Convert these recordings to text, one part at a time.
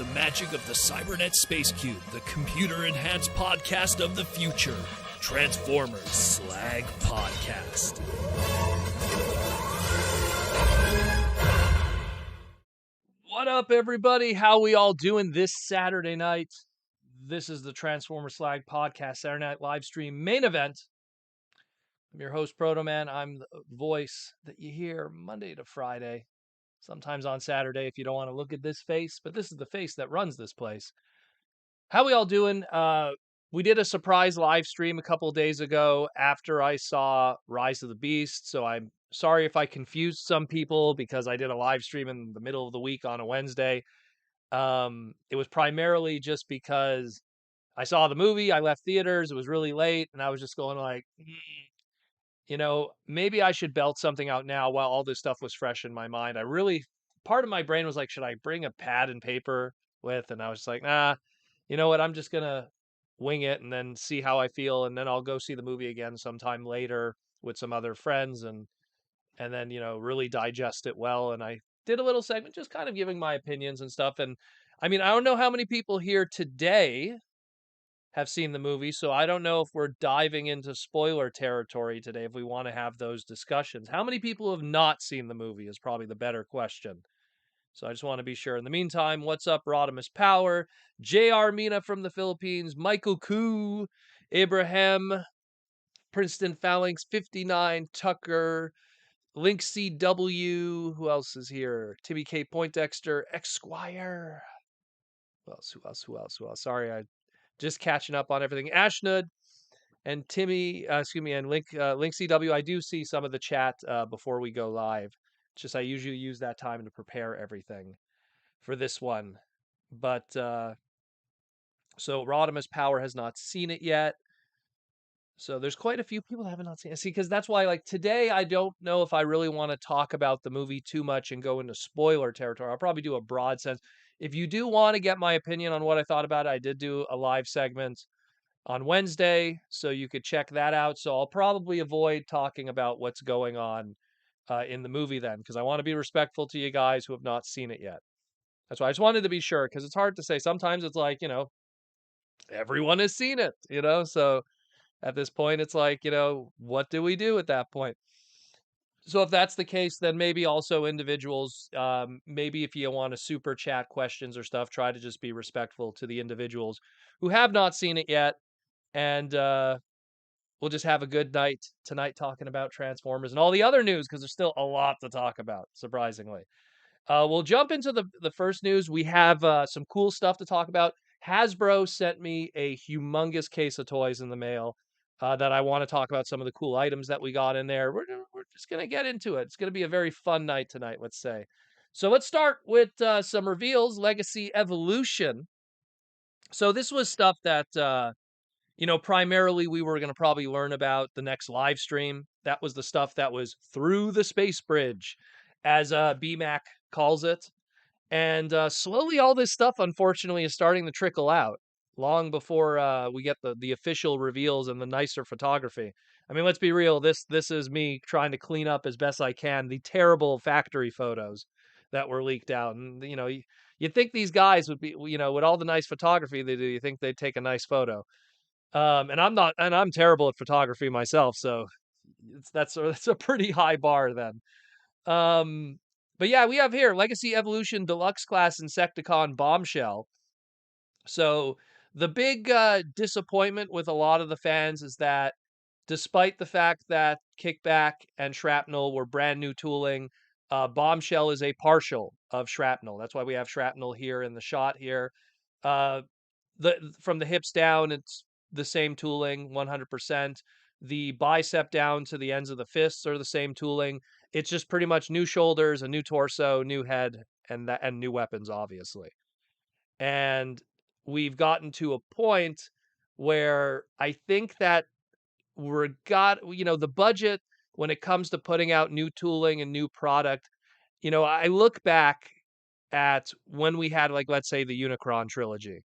the magic of the Cybernet Space Cube, the computer-enhanced podcast of the future. Transformers Slag Podcast. What up, everybody? How we all doing this Saturday night? This is the Transformers Slag Podcast Saturday Night live stream main event. I'm your host, Proto Man. I'm the voice that you hear Monday to Friday. Sometimes on Saturday if you don't want to look at this face, but this is the face that runs this place. How we all doing? We did a surprise live stream a couple of days ago after I saw Rise of the Beast, so I'm sorry if I confused some people because I did a live stream in the middle of the week on a Wednesday. It was primarily just because I saw the movie, I left theaters, it was really late, and I was just going like, maybe I should belt something out now while all this stuff was fresh in my mind. Part of my brain was like, should I bring a pad and paper with? And I was like, nah, you know what? I'm just going to wing it and then see how I feel. And then I'll go see the movie again sometime later with some other friends and then, really digest it well. And I did a little segment just kind of giving my opinions and stuff. And I mean, I don't know how many people here today have seen the movie, so I don't know if we're diving into spoiler territory today if we want to have those discussions. How many people have not seen the movie is probably the better question. So I just want to be sure. In the meantime, what's up, Rodimus Power, J.R. Mina from the Philippines, Michael Koo, Abraham, Princeton Phalanx 59, Tucker, Link CW, who else is here? Timmy K. Poindexter, Esquire. Who else? Sorry, I just catching up on everything. Ashnud and Timmy, and Link CW. I do see some of the chat before we go live. It's just I usually use that time to prepare everything for this one. But so Rodimus Power has not seen it yet. So there's quite a few people that have not seen it. See, because that's why, like, today I don't know if I really want to talk about the movie too much and go into spoiler territory. I'll probably do a broad sense. If you do want to get my opinion on what I thought about it, I did do a live segment on Wednesday, so you could check that out. So I'll probably avoid talking about what's going on in the movie then, because I want to be respectful to you guys who have not seen it yet. That's why I just wanted to be sure, because it's hard to say. Sometimes it's like, everyone has seen it, so at this point, it's like, what do we do at that point? So if that's the case, then maybe also individuals, maybe if you want to super chat questions or stuff, try to just be respectful to the individuals who have not seen it yet. And we'll just have a good night tonight talking about Transformers and all the other news, because there's still a lot to talk about, surprisingly. We'll jump into the first news. We have some cool stuff to talk about. Hasbro sent me a humongous case of toys in the mail. That I want to talk about some of the cool items that we got in there. We're just going to get into it. It's going to be a very fun night tonight, let's say. So let's start with some reveals. Legacy Evolution. So this was stuff that, primarily we were going to probably learn about the next live stream. That was the stuff that was through the space bridge, as BMAC calls it. And slowly all this stuff, unfortunately, is starting to trickle out. Long before we get the official reveals and the nicer photography. I mean, let's be real. This is me trying to clean up as best I can the terrible factory photos that were leaked out. And you'd think these guys would be, with all the nice photography they do, you think they'd take a nice photo. And I'm terrible at photography myself, so that's a pretty high bar then. But yeah, we have here Legacy Evolution Deluxe Class Insecticon Bombshell. So the big disappointment with a lot of the fans is that despite the fact that Kickback and Shrapnel were brand new tooling, Bombshell is a partial of Shrapnel. That's why we have Shrapnel here in the shot here. From the hips down, it's the same tooling, 100%. The bicep down to the ends of the fists are the same tooling. It's just pretty much new shoulders, a new torso, new head, and new weapons, obviously. And we've gotten to a point where I think that the budget when it comes to putting out new tooling and new product. I look back at when we had, like, let's say the Unicron trilogy.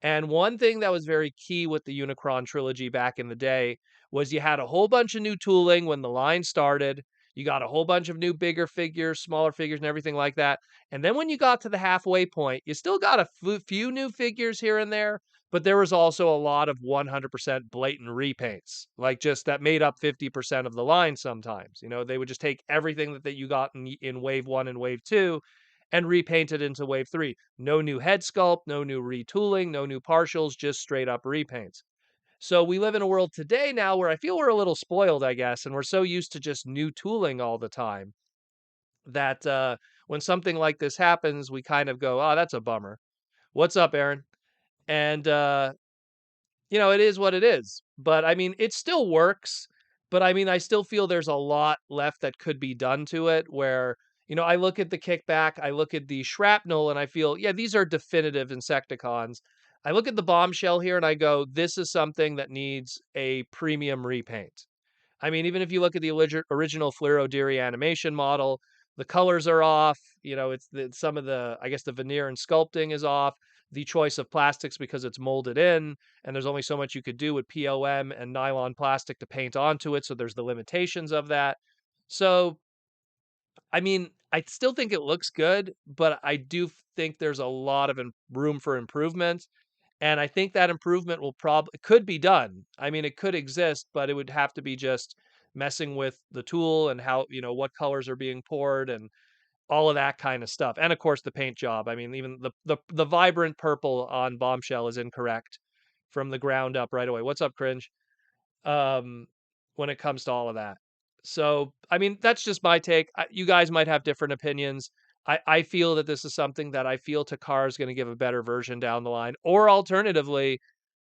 And one thing that was very key with the Unicron trilogy back in the day was you had a whole bunch of new tooling when the line started. You got a whole bunch of new bigger figures, smaller figures, and everything like that. And then when you got to the halfway point, you still got a few new figures here and there, but there was also a lot of 100% blatant repaints, like just that made up 50% of the line sometimes. You know, they would just take everything that you got in wave one and wave two and repaint it into wave three. No new head sculpt, no new retooling, no new partials, just straight up repaints. So we live in a world today now where I feel we're a little spoiled, I guess, and we're so used to just new tooling all the time that when something like this happens, we kind of go, "Oh, that's a bummer." What's up, Aaron? And you know, it is what it is. But I mean, it still works. But I mean, I still feel there's a lot left that could be done to it where, you know, I look at the kickback, I look at the shrapnel, and I feel, yeah, these are definitive Insecticons. I look at the bombshell here and I go, this is something that needs a premium repaint. I mean, even if you look at the original Flero Deary animation model, the colors are off. You know, some of the, I guess the veneer and sculpting is off. The choice of plastics because it's molded in, and there's only so much you could do with POM and nylon plastic to paint onto it. So there's the limitations of that. So, I mean, I still think it looks good, but I do think there's a lot of room for improvement. And I think that improvement will probably could be done. I mean, it could exist, but it would have to be just messing with the tool and how, you know, what colors are being poured and all of that kind of stuff. And of course the paint job. I mean, even the vibrant purple on Bombshell is incorrect from the ground up right away. What's up, Cringe? Um, when it comes to all of that. So, I mean, that's just my take. You guys might have different opinions. I feel that this is something that I feel Takara is going to give a better version down the line, or alternatively,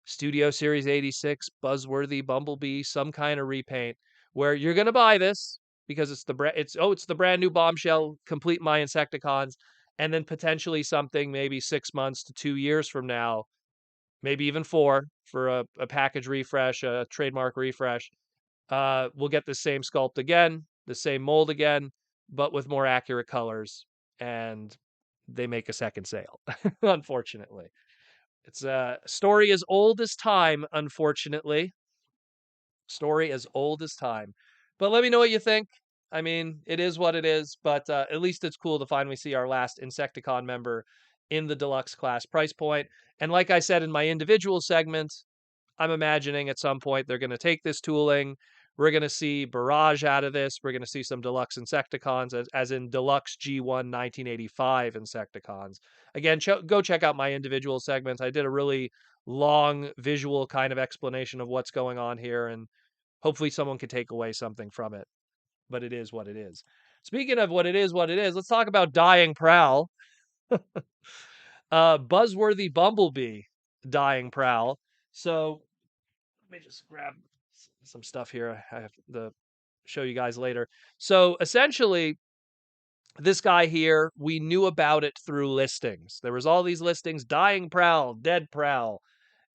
Studio Series 86, Buzzworthy, Bumblebee, some kind of repaint where you're going to buy this because it's the brand new Bombshell, complete my Insecticons, and then potentially something maybe 6 months to 2 years from now, maybe even four for a package refresh, a trademark refresh. We'll get the same sculpt again, the same mold again, but with more accurate colors, and they make a second sale, unfortunately. It's a story as old as time, unfortunately. Story as old as time. But let me know what you think. I mean, it is what it is, but at least it's cool to finally see our last Insecticon member in the deluxe class price point. And like I said in my individual segment, I'm imagining at some point they're going to take this tooling. We're going to see Barrage out of this. We're going to see some deluxe Insecticons, as in deluxe G1 1985 Insecticons. Again, go check out my individual segments. I did a really long visual kind of explanation of what's going on here, and hopefully someone can take away something from it. But it is what it is. Speaking of what it is, let's talk about Dying Prowl. Buzzworthy Bumblebee Dying Prowl. So let me just grab some stuff here. I have to show you guys later. So essentially, this guy here, we knew about it through listings. There was all these listings, Dying Prowl, Dead Prowl,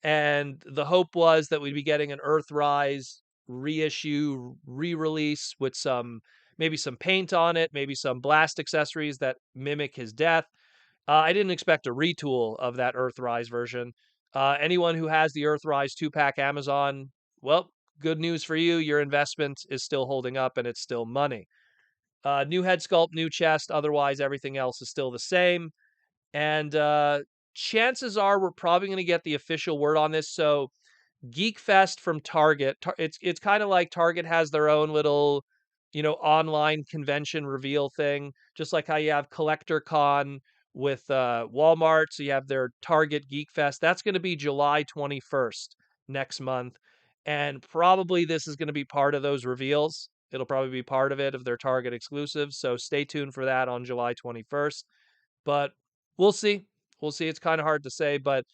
and the hope was that we'd be getting an Earthrise reissue, re-release with maybe some paint on it, maybe some blast accessories that mimic his death. I didn't expect a retool of that Earthrise version. Anyone who has the Earthrise 2-pack Amazon, well, good news for you. Your investment is still holding up and it's still money. New head sculpt, new chest. Otherwise, everything else is still the same. And chances are we're probably going to get the official word on this. So Geek Fest from Target. It's kind of like Target has their own little, you know, online convention reveal thing, just like how you have Collector Con with Walmart. So you have their Target Geek Fest. That's going to be July 21st next month, and probably this is going to be part of those reveals. It'll probably be part of it of their Target exclusives. So stay tuned for that on July 21st. But we'll see. We'll see. It's kind of hard to say, but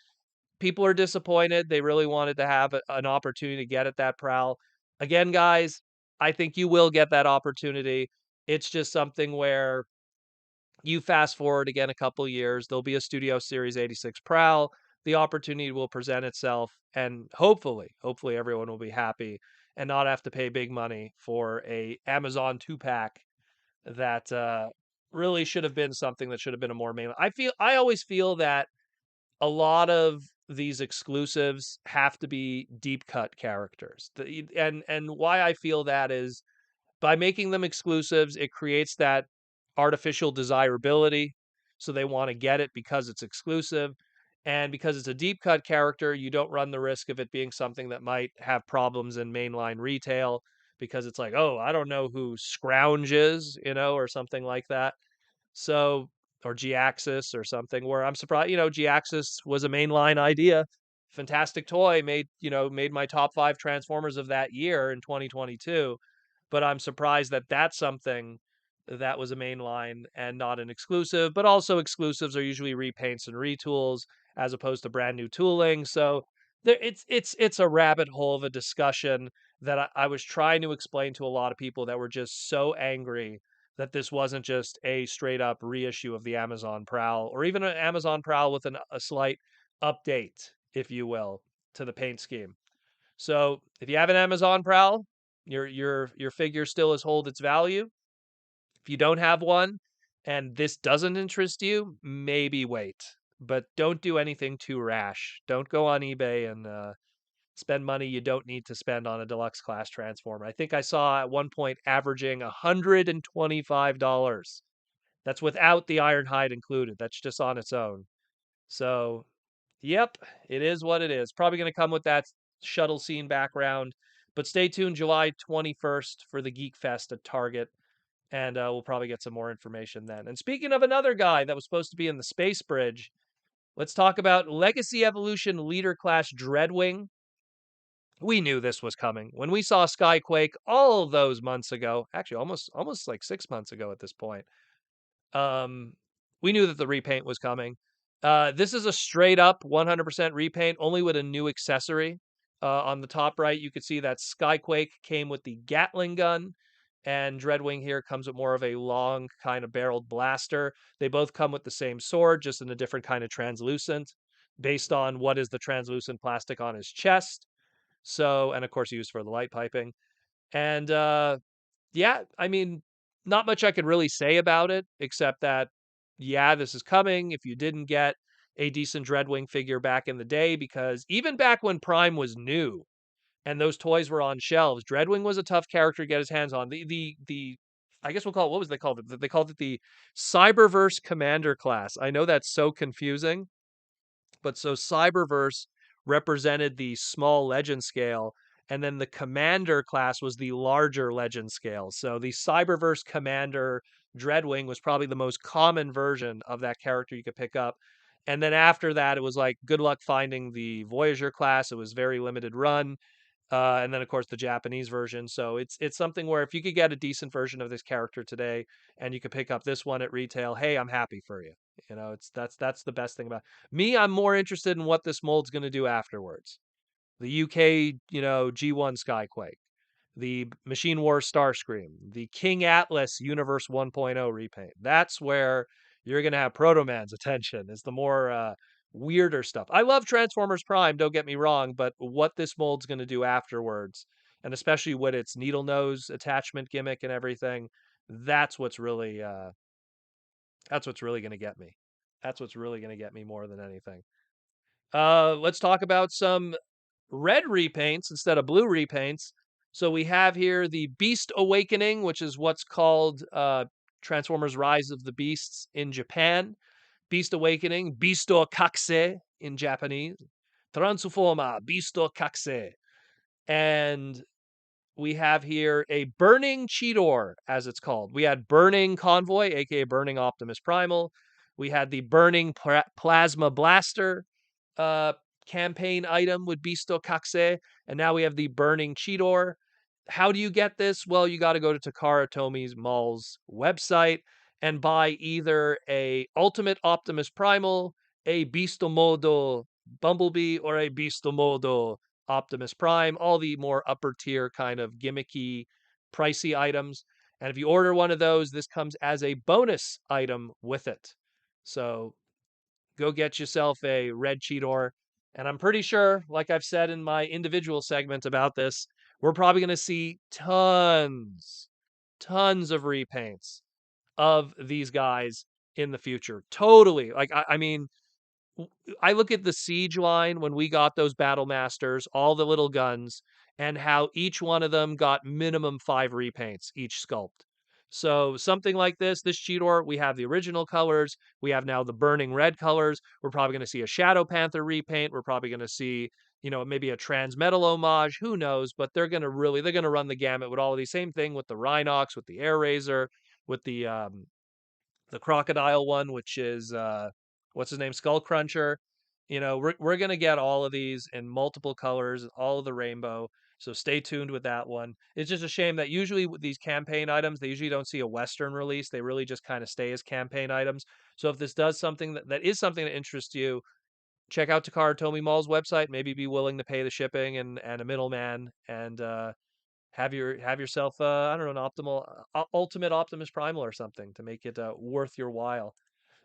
people are disappointed. They really wanted to have an opportunity to get at that Prowl. Again, guys, I think you will get that opportunity. It's just something where you fast forward again a couple years, there'll be a Studio Series 86 Prowl. The opportunity will present itself, and hopefully everyone will be happy and not have to pay big money for a Amazon 2-pack that really should have been something that should have been a more main. I always feel that a lot of these exclusives have to be deep cut characters. And why I feel that is by making them exclusives, it creates that artificial desirability. So they want to get it because it's exclusive. And because it's a deep cut character, you don't run the risk of it being something that might have problems in mainline retail because it's like, oh, I don't know who Scrounge is, or something like that. So, or G-Axis or something where I'm surprised, G-Axis was a mainline idea. Fantastic toy, made my top 5 Transformers of that year in 2022, but I'm surprised that that's something that was a mainline and not an exclusive, but also exclusives are usually repaints and retools as opposed to brand new tooling. So it's a rabbit hole of a discussion that I was trying to explain to a lot of people that were just so angry that this wasn't just a straight up reissue of the Amazon Prowl or even an Amazon Prowl with a slight update, if you will, to the paint scheme. So if you have an Amazon Prowl, your figure still has hold its value. If you don't have one and this doesn't interest you, maybe wait. But don't do anything too rash. Don't go on eBay and spend money you don't need to spend on a deluxe class transformer. I think I saw at one point averaging $125. That's without the iron hide included. That's just on its own. So, yep, it is what it is. Probably going to come with that shuttle scene background. But stay tuned July 21st for the Geek Fest at Target. And we'll probably get some more information then. And speaking of another guy that was supposed to be in the Space Bridge, let's talk about Legacy Evolution Leader Class Dreadwing. We knew this was coming. When we saw Skyquake all those months ago, actually almost like 6 months ago at this point, um, we knew that the repaint was coming. This is a straight up 100% repaint, only with a new accessory. On the top right, you could see that Skyquake came with the Gatling gun, and Dreadwing here comes with more of a long kind of barreled blaster. They both come with the same sword, just in a different kind of translucent, based on what is the translucent plastic on his chest. So, and of course, used for the light piping. And yeah, I mean, not much I could really say about it, except that, yeah, this is coming. If you didn't get a decent Dreadwing figure back in the day, because even back when Prime was new and those toys were on shelves, Dreadwing was a tough character to get his hands on. The I guess we'll call it, what was they called it? They called it the Cyberverse Commander class. I know that's so confusing, but so Cyberverse represented the small legend scale, and then the Commander class was the larger legend scale. So the Cyberverse Commander Dreadwing was probably the most common version of that character you could pick up. And then after that, it was like good luck finding the Voyager class. It was very limited run. And then of course the Japanese version. So it's something where if you could get a decent version of this character today and you could pick up this one at retail, hey, I'm happy for you. It's that's the best thing about me. I'm more interested in what this mold's going to do afterwards. The UK, G1 Skyquake, the Machine Wars Starscream, the King Atlas Universe 1.0 repaint. That's where you're going to have Proto Man's attention, is the more weirder stuff. I love Transformers Prime, don't get me wrong, but what this mold's going to do afterwards, and especially with its needle nose attachment gimmick and everything, that's what's really going to get me. That's what's really going to get me more than anything. Let's talk about some red repaints instead of blue repaints. So we have here the Beast Awakening, which is what's called Transformers Rise of the Beasts in Japan. Beast Awakening, Bisto Kakse in Japanese. Transforma, Bisto Kakse. And we have here a Burning Cheetor, as it's called. We had Burning Convoy, aka Burning Optimus Primal. We had the Burning Plasma Blaster uh, campaign item with Bisto Kakse, and now we have the Burning Cheetor. How do you get this? Well, you got to go to Takara Tomy Mall's website and buy either a Ultimate Optimus Primal, a Bisto Modo Bumblebee, or a Bisto Modo Optimus Prime, all the more upper tier kind of gimmicky, pricey items. And if you order one of those, this comes as a bonus item with it. So go get yourself a red Cheetor. And I'm pretty sure, like I've said in my individual segment about this, we're probably going to see tons of repaints of these guys in the future. Totally. Like, I mean, I look at the Siege line when we got those Battle Masters, all the little guns, and how each one of them got minimum 5 repaints, each sculpt. So something like this Cheetor, we have the original colors, we have now the burning red colors. We're probably going to see a Shadow Panther repaint. We're probably going to see, maybe a Transmetal homage. Who knows? But they're going to run the gamut with all of these. Same thing with the Rhinox, with the Air Razor, with the crocodile one, which is what's his name, Skull Cruncher. We're gonna get all of these in multiple colors, all of the rainbow. So stay tuned with that one. It's just a shame that usually with these campaign items, they usually don't see a Western release. They really just kind of stay as campaign items. So if this does something that is something that interests you, check out Takara Tomy Mall's website. Maybe be willing to pay the shipping and a middleman, and have yourself I don't know, an optimal ultimate Optimus Primal or something to make it worth your while.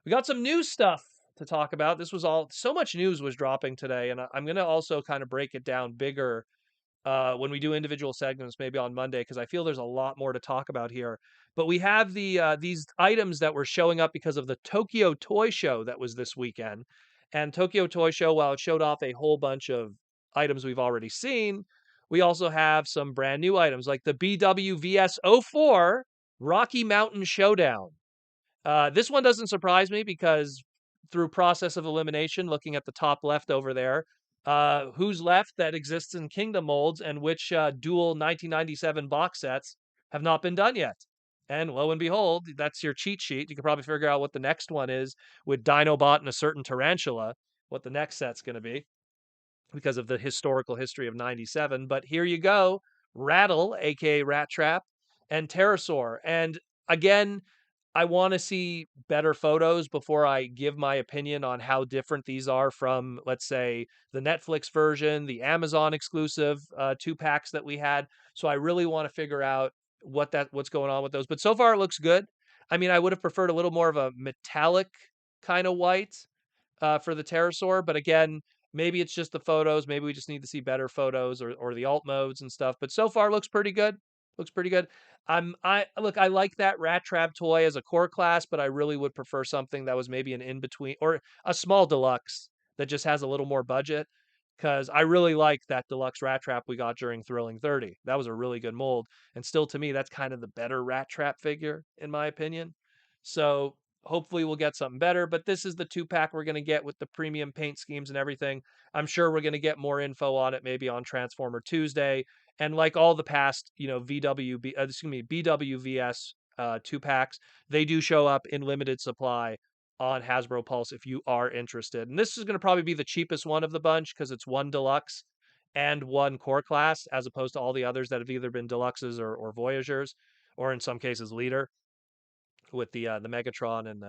We got some new stuff to talk about. This was all so much news was dropping today, and I'm gonna also kind of break it down bigger when we do individual segments, maybe on Monday, because I feel there's a lot more to talk about here. But we have these items that were showing up because of the Tokyo Toy Show that was this weekend. And Tokyo Toy Show, while it showed off a whole bunch of items we've already seen, we also have some brand new items like the BWVS04 Rocky Mountain Showdown. This one doesn't surprise me because through process of elimination, looking at the top left over there, who's left that exists in Kingdom molds and which dual 1997 box sets have not been done yet. And lo and behold, that's your cheat sheet. You can probably figure out what the next one is with Dinobot and a certain Tarantula, what the next set's going to be because of the historical history of 97. But here you go, Rattle, aka Rat Trap, and Pterosaur. And again, I want to see better photos before I give my opinion on how different these are from, let's say, the Netflix version, the Amazon exclusive 2 packs that we had. So I really want to figure out what's going on with those. But so far it looks good. I mean, I would have preferred a little more of a metallic kind of white for the Pterosaur, but again, maybe it's just the photos. Maybe we just need to see better photos or the alt modes and stuff. But so far, looks pretty good. Looks pretty good. I look. I like that Rat Trap toy as a core class, but I really would prefer something that was maybe an in between or a small deluxe that just has a little more budget. Because I really like that deluxe Rat Trap we got during Thrilling 30. That was a really good mold, and still to me, that's kind of the better Rat Trap figure in my opinion. So hopefully we'll get something better, but this is the 2 pack we're going to get with the premium paint schemes and everything. I'm sure we're going to get more info on it maybe on Transformer Tuesday. And like all the past, BWVS 2 packs, they do show up in limited supply on Hasbro Pulse if you are interested. And this is going to probably be the cheapest one of the bunch because it's one deluxe and one core class, as opposed to all the others that have either been deluxes or Voyagers, or in some cases leader with the Megatron and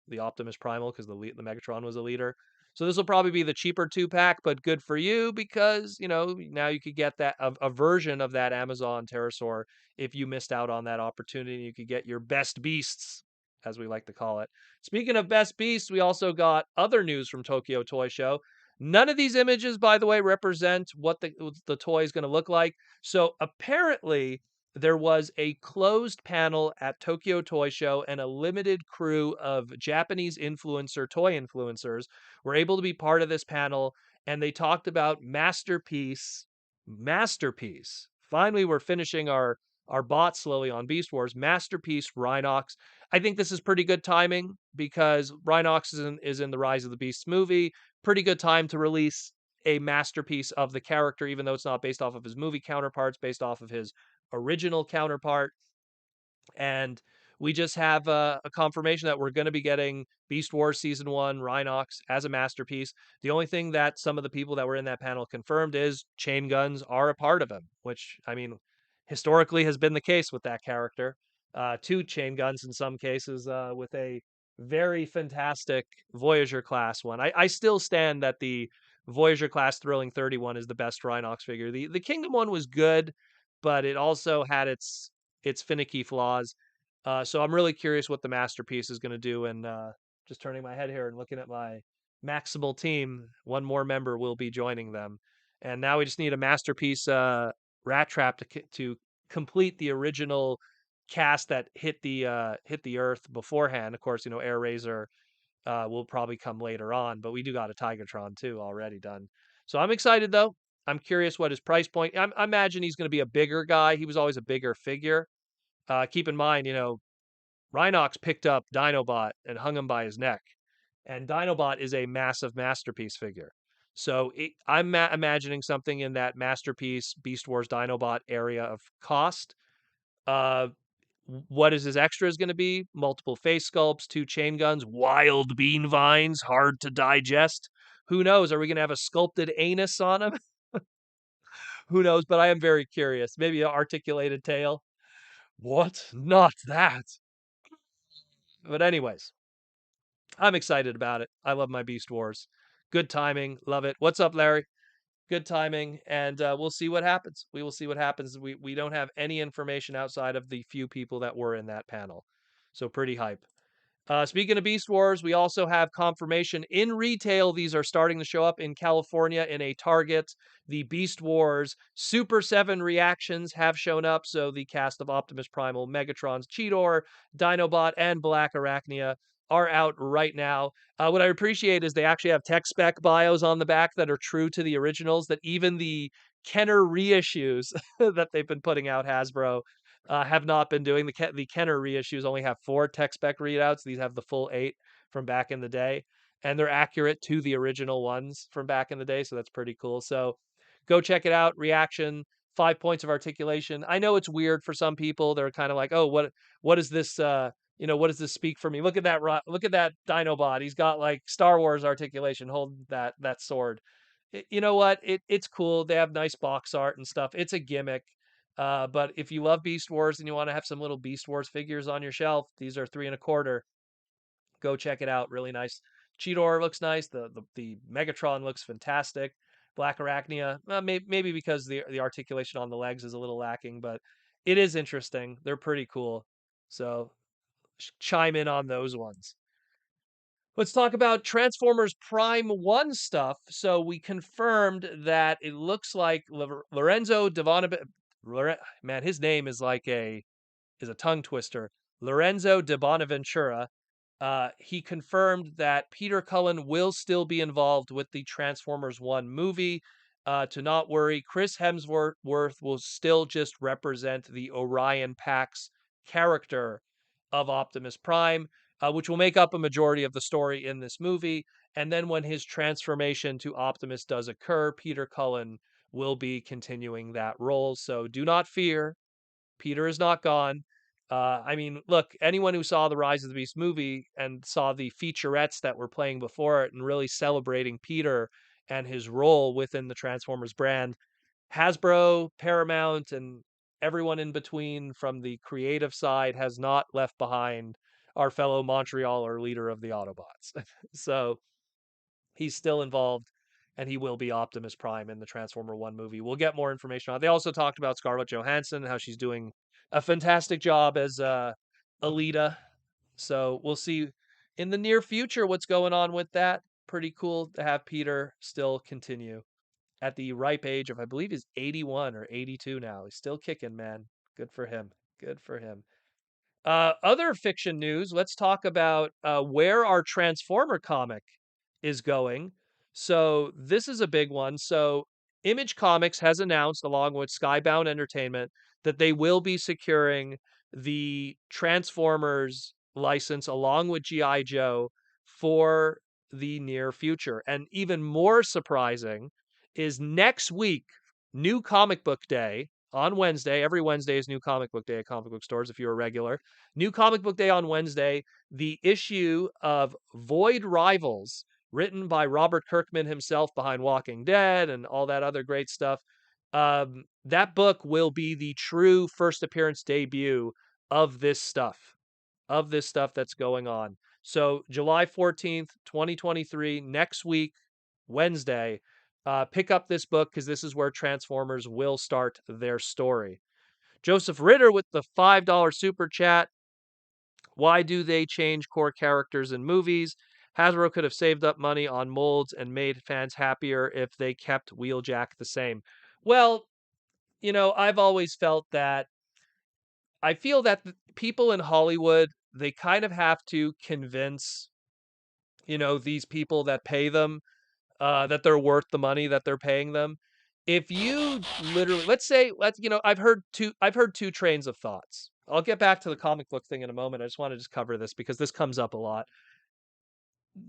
the Optimus Primal because the Megatron was a leader. So this will probably be the cheaper 2 pack, but good for you because now you could get a version of that Amazon Pterosaur if you missed out on that opportunity. You could get your best beasts, as we like to call it. Speaking of best beasts, we also got other news from Tokyo Toy Show. None of these images, by the way, represent what the toy is going to look like. So apparently, there was a closed panel at Tokyo Toy Show, and a limited crew of Japanese toy influencers, were able to be part of this panel, and they talked about Masterpiece. Finally, we're finishing our bot slowly on Beast Wars. Masterpiece Rhinox. I think this is pretty good timing because Rhinox is in the Rise of the Beasts movie. Pretty good time to release a masterpiece of the character, even though it's not based off of his movie counterparts, based off of his original counterpart. And we just have a confirmation that we're going to be getting Beast Wars Season 1 Rhinox as a masterpiece. The only thing that some of the people that were in that panel confirmed is chain guns are a part of him, which, I mean, historically has been the case with that character. 2 chain guns in some cases with a very fantastic Voyager class one. I still stand that the Voyager class Thrilling 31 is the best Rhinox figure. The Kingdom one was good, but it also had its finicky flaws. So I'm really curious what the masterpiece is going to do. And just turning my head here and looking at my Maximal team, one more member will be joining them. And now we just need a masterpiece Rat Trap to complete the original cast that hit the Earth beforehand. Of course, Air Razor will probably come later on, but we do got a Tigatron too already done. So I'm excited though. I'm curious what his price point. I imagine he's going to be a bigger guy. He was always a bigger figure. Keep in mind, Rhinox picked up Dinobot and hung him by his neck, and Dinobot is a massive masterpiece figure. So I'm imagining something in that masterpiece Beast Wars Dinobot area of cost. Uh, what is his extras going to be? Multiple face sculpts, 2 chain guns, wild bean vines, hard to digest. Who knows? Are we going to have a sculpted anus on him? Who knows? But I am very curious. Maybe an articulated tail. What? Not that. But anyways, I'm excited about it. I love my Beast Wars. Good timing. Love it. What's up, Larry? Good timing, and we'll see what happens. We will see what happens. We don't have any information outside of the few people that were in that panel, so pretty hype. Speaking of Beast Wars, we also have confirmation in retail. These are starting to show up in California in a Target. The Beast Wars Super 7 reactions have shown up. So the cast of Optimus Primal, Megatron's Cheetor, Dinobot, and Black Arachnia are out right now. What I appreciate is they actually have tech spec bios on the back that are true to the originals, that even the Kenner reissues that they've been putting out, Hasbro, have not been doing. The Kenner reissues only have 4 tech spec readouts. These have the full 8 from back in the day, and they're accurate to the original ones from back in the day. So that's pretty cool. So go check it out. Reaction, 5 points of articulation. I know it's weird for some people. They're kind of like, oh, what is this? What does this speak for me? Look at that! Look at that Dinobot. He's got like Star Wars articulation. Hold that sword. You know what? It's cool. They have nice box art and stuff. It's a gimmick. But if you love Beast Wars and you want to have some little Beast Wars figures on your shelf, these are 3.25. Go check it out. Really nice. Cheetor looks nice. The Megatron looks fantastic. Black Arachnia, maybe because the articulation on the legs is a little lacking, but it is interesting. They're pretty cool. So chime in on those ones. Let's talk about Transformers Prime 1 stuff. So we confirmed that it looks like Lorenzo Devonabit. Man, his name is like is a tongue twister. Lorenzo de Bonaventura. He confirmed that Peter Cullen will still be involved with the Transformers 1 movie. To not worry, Chris Hemsworth will still just represent the Orion Pax character of Optimus Prime, which will make up a majority of the story in this movie. And then when his transformation to Optimus does occur, Peter Cullen will be continuing that role. So do not fear. Peter is not gone. I mean, look, anyone who saw the Rise of the Beast movie and saw the featurettes that were playing before it and really celebrating Peter and his role within the Transformers brand, Hasbro, Paramount, and everyone in between from the creative side has not left behind our fellow Montrealer leader of the Autobots. So he's still involved, and he will be Optimus Prime in the Transformer 1 movie. We'll get more information on it. They also talked about Scarlett Johansson, how she's doing a fantastic job as Alita. So we'll see in the near future what's going on with that. Pretty cool to have Peter still continue at the ripe age of, I believe he's 81 or 82 now. He's still kicking, man. Good for him. Good for him. Other fiction news, let's talk about where our Transformer comic is going. So, this is a big one. So, Image Comics has announced, along with Skybound Entertainment, that they will be securing the Transformers license along with G.I. Joe for the near future. And even more surprising is next week, New Comic Book Day on Wednesday. Every Wednesday is New Comic Book Day at comic book stores if you're a regular. New Comic Book Day on Wednesday, the issue of Void Rivals, written by Robert Kirkman himself behind Walking Dead and all that other great stuff. That book will be the true first appearance debut of this stuff, that's going on. So July 14th, 2023, next week, Wednesday, pick up this book because this is where Transformers will start their story. Joseph Ritter with the $5 super chat. Why do they change core characters in movies? Hasbro could have saved up money on molds and made fans happier if they kept Wheeljack the same. Well, I've always felt that I feel that people in Hollywood, they kind of have to convince these people that pay them, that they're worth the money that they're paying them. If you literally, let's say, I've heard two trains of thoughts. I'll get back to the comic book thing in a moment. I just want to just cover this because this comes up a lot.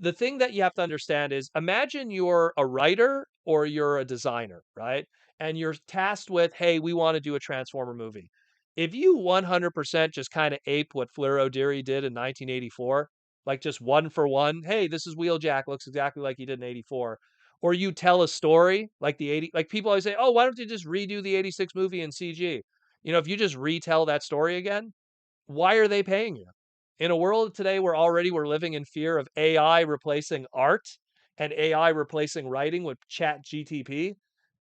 The thing that you have to understand is, imagine you're a writer or you're a designer, right? And you're tasked with, hey, we want to do a Transformer movie. If you 100% just kind of ape what Flair O'Deary did in 1984, like just one for one, hey, this is Wheeljack, looks exactly like he did in 84. Or you tell a story like the 80, like people always say, oh, why don't you just redo the 86 movie in CG? If you just retell that story again, why are they paying you? In a world today where already we're living in fear of AI replacing art and AI replacing writing with Chat GTP,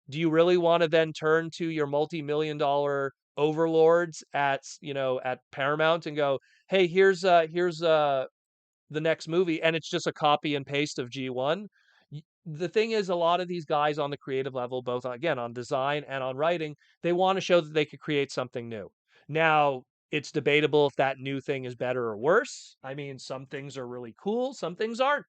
do you really want to then turn to your multi-million dollar overlords at Paramount and go, "Hey, here's the next movie," and it's just a copy and paste of G1. The thing is, a lot of these guys on the creative level, both again on design and on writing, they want to show that they could create something new. Now, it's debatable if that new thing is better or worse. I mean, some things are really cool, some things aren't,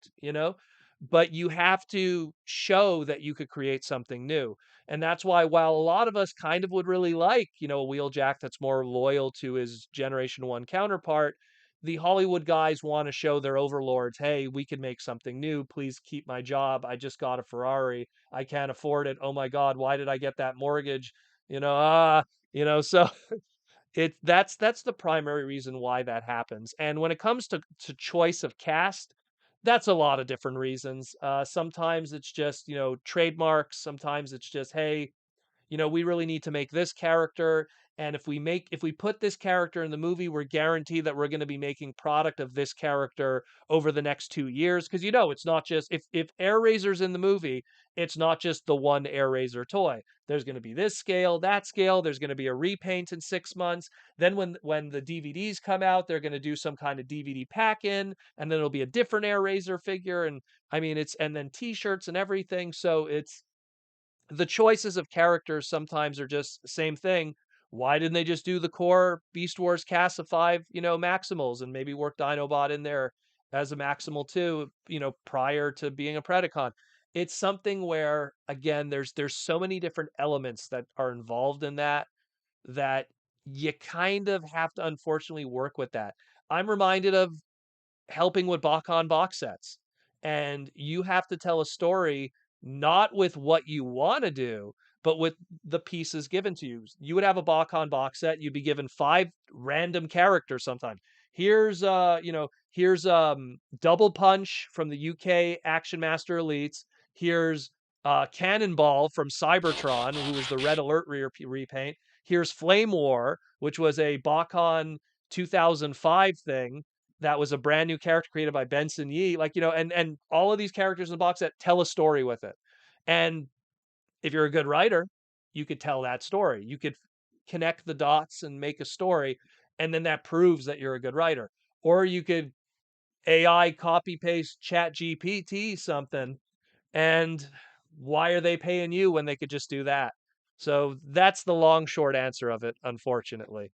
but you have to show that you could create something new. And that's why, while a lot of us kind of would really like, a Wheeljack that's more loyal to his Generation 1 counterpart, the Hollywood guys want to show their overlords, hey, we can make something new. Please keep my job. I just got a Ferrari. I can't afford it. Oh my God, why did I get that mortgage? So that's the primary reason why that happens. And when it comes to choice of cast, that's a lot of different reasons. Sometimes it's just, trademarks. Sometimes it's just, hey, we really need to make this character. And if we put this character in the movie, we're guaranteed that we're going to be making product of this character over the next 2 years. Because it's not just if Air Razor's in the movie, it's not just the one Air Razor toy. There's going to be this scale, that scale. There's going to be a repaint in 6 months. Then when the DVDs come out, they're going to do some kind of DVD pack in, and then it'll be a different Air Razor figure. And I mean, and then T-shirts and everything. So it's the choices of characters sometimes are just the same thing. Why didn't they just do the core Beast Wars cast of five, Maximals and maybe work Dinobot in there as a Maximal too, prior to being a Predacon? It's something where, again, there's so many different elements that are involved in that you kind of have to unfortunately work with that. I'm reminded of helping with Bakon box sets. And you have to tell a story not with what you want to do, but with the pieces given to you. You would have a Bakon box set, you'd be given five random characters sometimes. Here's Double Punch from the UK Action Master Elites. Here's Cannonball from Cybertron, who was the Red Alert repaint. Here's Flame War, which was a Bakon 2005 thing that was a brand new character created by Benson Yee, and all of these characters in the box set tell a story with it. And if you're a good writer, you could tell that story. You could connect the dots and make a story, and then that proves that you're a good writer. Or you could AI copy paste Chat GPT something, and why are they paying you when they could just do that? So that's the long short answer of it, unfortunately.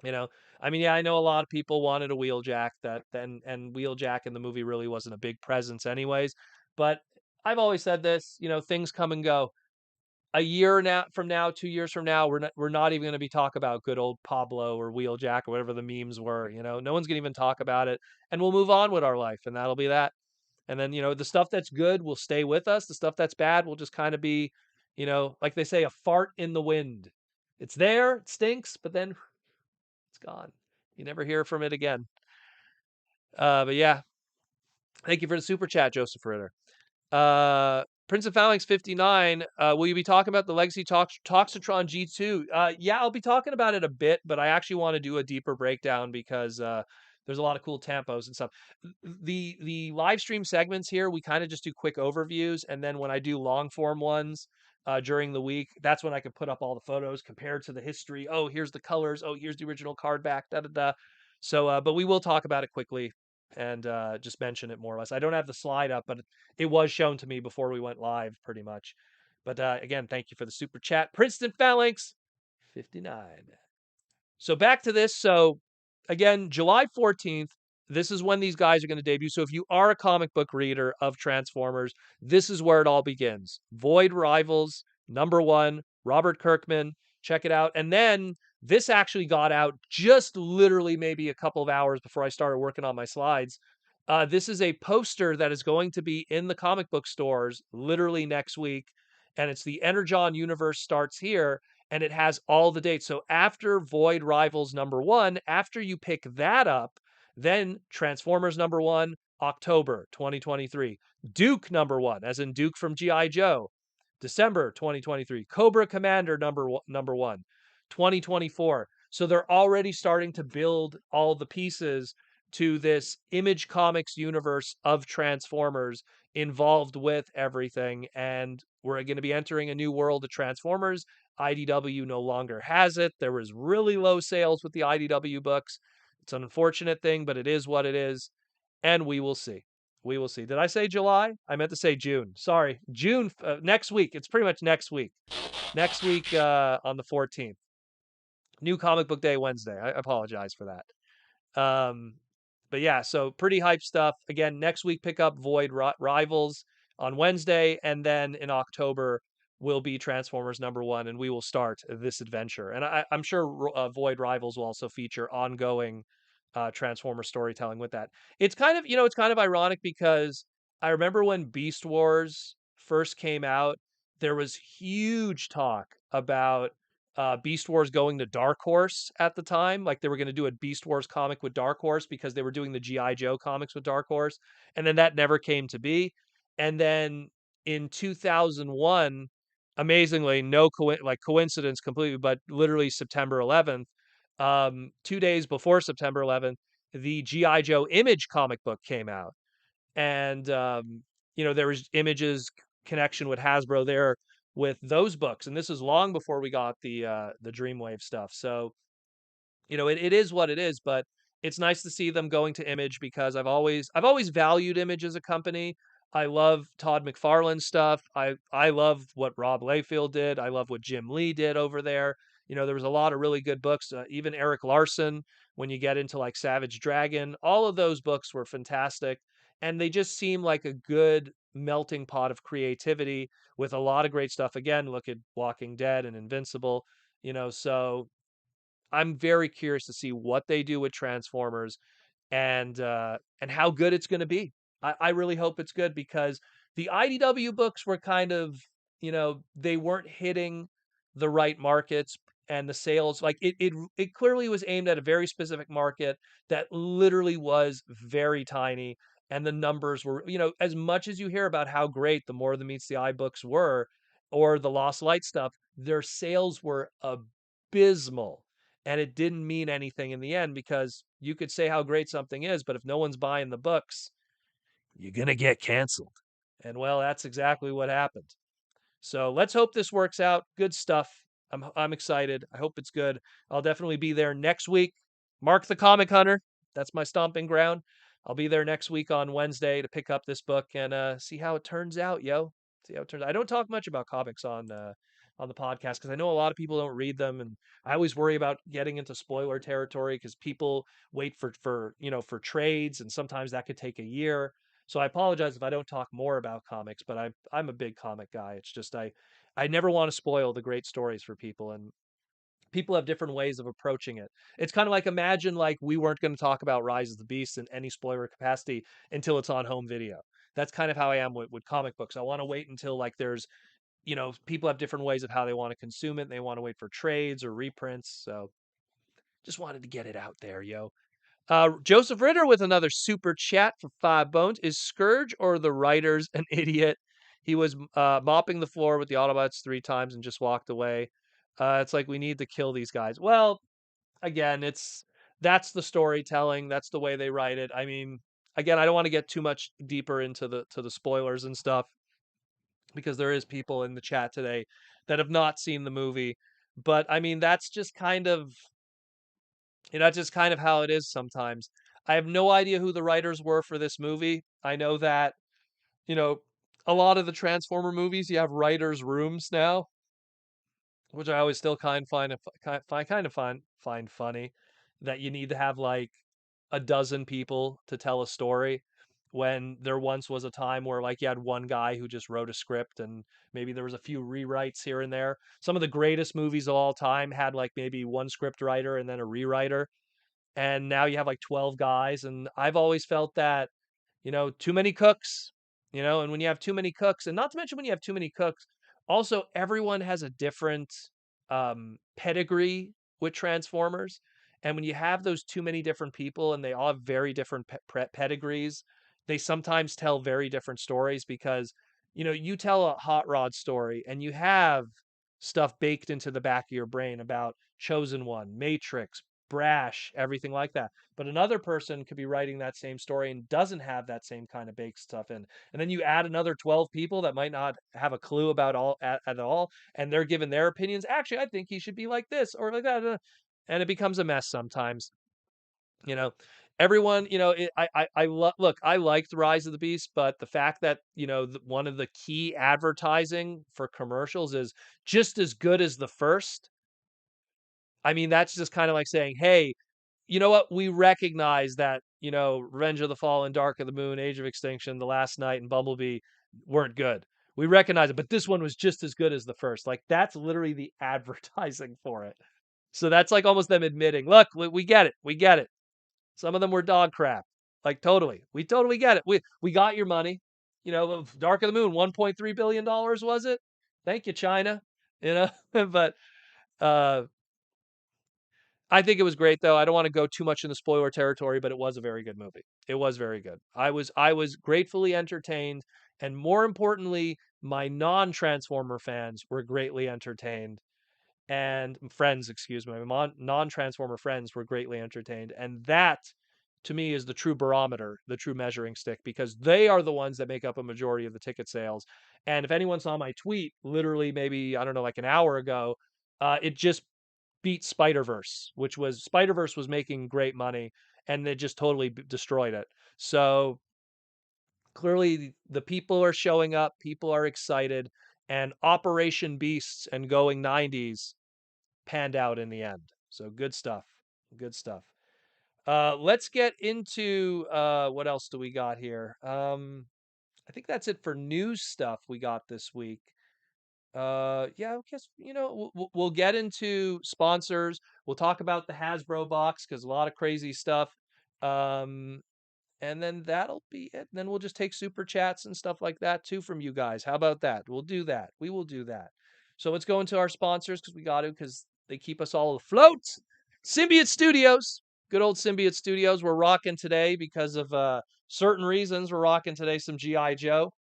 You know, I mean, yeah, I know a lot of people wanted a Wheeljack that then, and Wheeljack in the movie really wasn't a big presence anyways. But I've always said this, things come and go. A year now from now, 2 years from now, we're not even going to be talking about good old Pablo or Wheeljack or whatever the memes were. No one's going to even talk about it, and we'll move on with our life, and that'll be that. And then the stuff that's good will stay with us. The stuff that's bad will just kind of be, like they say, a fart in the wind. It's there, it stinks, but then it's gone. You never hear from it again. But yeah, thank you for the super chat, Joseph Ritter. Prince of Phalanx 59, will you be talking about the Legacy Toxitron G2? Yeah, I'll be talking about it a bit, but I actually want to do a deeper breakdown because there's a lot of cool tempos and stuff. The live stream segments here, we kind of just do quick overviews, and then when I do long form ones during the week, that's when I can put up all the photos compared to the history. Oh, here's the colors. Oh, here's the original card back. Da da da. So, but we will talk about it quickly and just mention it more or less. I don't have the slide up, but it was shown to me before we went live, pretty much. But again, thank you for the super chat, Princeton Phalanx 59. So back to this. So again, July 14th, this is when these guys are going to debut. So if you are a comic book reader of Transformers, this is where it all begins. Void Rivals, #1, Robert Kirkman. Check it out. And then this actually got out just literally maybe a couple of hours before I started working on my slides. This is a poster that is going to be in the comic book stores literally next week. And it's the Energon Universe starts here, and it has all the dates. So after Void Rivals #1, after you pick that up, then Transformers #1, October 2023. Duke #1, as in Duke from G.I. Joe, December 2023. Cobra Commander #1, 2024. So they're already starting to build all the pieces to this Image Comics universe of Transformers involved with everything. And we're going to be entering a new world of Transformers. IDW no longer has it. There was really low sales with the IDW books. It's an unfortunate thing, but it is what it is. And we will see. We will see. Did I say July? I meant to say June. Sorry. June, next week. It's pretty much next week. Next week on the 14th. New Comic Book Day Wednesday. I apologize for that. But yeah, so pretty hype stuff. Again, next week pick up Void Rivals on Wednesday, and then in October will be Transformers #1, and we will start this adventure. And I'm sure Void Rivals will also feature ongoing Transformer storytelling with that. It's kind of, it's kind of ironic because I remember when Beast Wars first came out, there was huge talk about Beast Wars going to Dark Horse at the time. Like they were going to do a Beast Wars comic with Dark Horse because they were doing the G.I. Joe comics with Dark Horse. And then that never came to be. And then in 2001, amazingly, no coincidence completely, but literally September 11th, 2 days before September 11th, the G.I. Joe Image comic book came out. And, there was Image's connection with Hasbro there with those books. And this is long before we got the Dreamwave stuff. So, it is what it is, but it's nice to see them going to Image because I've always valued Image as a company. I love Todd McFarlane's stuff. I love what Rob Liefeld did. I love what Jim Lee did over there. There was a lot of really good books. Even Eric Larson, when you get into like Savage Dragon, all of those books were fantastic, and they just seem like a good melting pot of creativity with a lot of great stuff. Again, look at Walking Dead and Invincible. So I'm very curious to see what they do with Transformers and how good it's going to be. I really hope it's good because the IDW books were kind of, they weren't hitting the right markets and the sales. Like it clearly was aimed at a very specific market that literally was very tiny. And the numbers were, as much as you hear about how great the More Than Meets the Eye books were, or the Lost Light stuff, their sales were abysmal. And it didn't mean anything in the end because you could say how great something is, but if no one's buying the books, you're going to get canceled. And well, that's exactly what happened. So let's hope this works out. Good stuff. I'm excited. I hope it's good. I'll definitely be there next week. Mark the Comic Hunter. That's my stomping ground. I'll be there next week on Wednesday to pick up this book and see how it turns out, yo. See how it turns out. I don't talk much about comics on the podcast because I know a lot of people don't read them, and I always worry about getting into spoiler territory because people wait for trades, and sometimes that could take a year. So I apologize if I don't talk more about comics, but I'm a big comic guy. It's just I never want to spoil the great stories for people, and people have different ways of approaching it. It's kind of like imagine like we weren't going to talk about Rise of the Beast in any spoiler capacity until it's on home video. That's kind of how I am with comic books. I want to wait until like there's people have different ways of how they want to consume it. They want to wait for trades or reprints. So just wanted to get it out there, yo. Joseph Ritter with another super chat for 5 bones. Is Scourge or the writers an idiot? He was mopping the floor with the Autobots 3 times and just walked away. It's like we need to kill these guys. Well, again, that's the storytelling. That's the way they write it. I mean, again, I don't want to get too much deeper into the spoilers and stuff because there is people in the chat today that have not seen the movie. But I mean, that's just kind of how it is sometimes. I have no idea who the writers were for this movie. I know that, you know, a lot of the Transformer movies, you have writers' rooms now, which I always still kind of find funny that you need to have like a dozen people to tell a story when there once was a time where like you had one guy who just wrote a script and maybe there was a few rewrites here and there. Some of the greatest movies of all time had like maybe one script writer and then a rewriter, and now you have like 12 guys, and I've always felt that, too many cooks, and when you have too many cooks, and not to mention when you have too many cooks, also everyone has a different pedigree with Transformers. And when you have those too many different people and they all have very different pedigrees, they sometimes tell very different stories because, you tell a Hot Rod story and you have stuff baked into the back of your brain about Chosen One, Matrix, Brash, everything like that. But another person could be writing that same story and doesn't have that same kind of baked stuff in. And then you add another 12 people that might not have a clue about all at all, and they're giving their opinions. Actually, I think he should be like this or like that. And it becomes a mess sometimes. You know, everyone, look, I liked Rise of the Beast, but the fact that, one of the key advertising for commercials is just as good as the first. I mean, that's just kind of like saying, hey, you know what? We recognize that, Revenge of the Fallen, Dark of the Moon, Age of Extinction, The Last Night, and Bumblebee weren't good. We recognize it, but this one was just as good as the first. Like, that's literally the advertising for it. So that's like almost them admitting, look, we get it. We get it. Some of them were dog crap. Like, totally. We totally get it. We got your money. Dark of the Moon, $1.3 billion, was it? Thank you, China. But uh I think it was great though. I don't want to go too much in the spoiler territory, but it was a very good movie. It was very good. I was gratefully entertained, and more importantly, my non-Transformer fans were greatly entertained, and friends, excuse me, my non-Transformer friends were greatly entertained, and that to me is the true barometer, the true measuring stick, because they are the ones that make up a majority of the ticket sales. And if anyone saw my tweet, literally maybe I don't know, like an hour ago, it just beat Spider-Verse, which was Spider-Verse was making great money and they just totally destroyed it. So clearly the people are showing up, people are excited, and Operation Beasts and Going 90s panned out in the end. So good stuff. Good stuff. Let's get into what else do we got here? I think that's it for news stuff we got this week. Yeah, I guess, we'll get into sponsors. We'll talk about the Hasbro box because a lot of crazy stuff. Um, and then that'll be it. Then we'll just take super chats and stuff like that too from you guys. How about that? We'll do that. We will do that. So let's go into our sponsors because we got to, because they keep us all afloat. Symbiote Studios, good old Symbiote Studios. We're rocking today because of certain reasons. We're rocking today some GI Joe.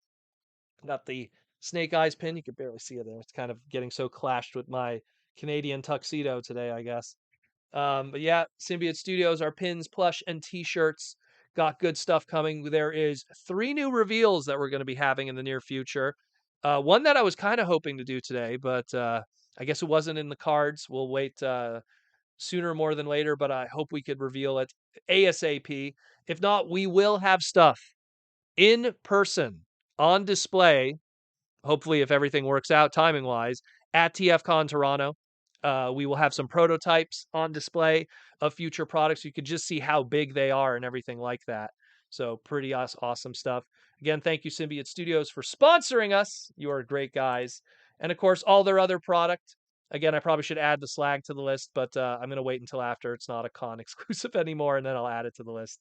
Got the Snake Eyes pin. You can barely see it there. It's kind of getting so clashed with my Canadian tuxedo today, I guess. But yeah, Symbiote Studios, our pins, plush, and t-shirts got good stuff coming. There is 3 new reveals that we're going to be having in the near future. One that I was kind of hoping to do today, but I guess it wasn't in the cards. We'll wait sooner more than later, but I hope we could reveal it ASAP. If not, we will have stuff in person on display, hopefully if everything works out timing wise, at TFCon Toronto. We will have some prototypes on display of future products. You could just see how big they are and everything like that. So pretty awesome stuff. Again, thank you Symbiote Studios for sponsoring us. You are great guys. And of course, all their other product. Again, I probably should add the Slag to the list, but I'm going to wait until after it's not a con exclusive anymore, and then I'll add it to the list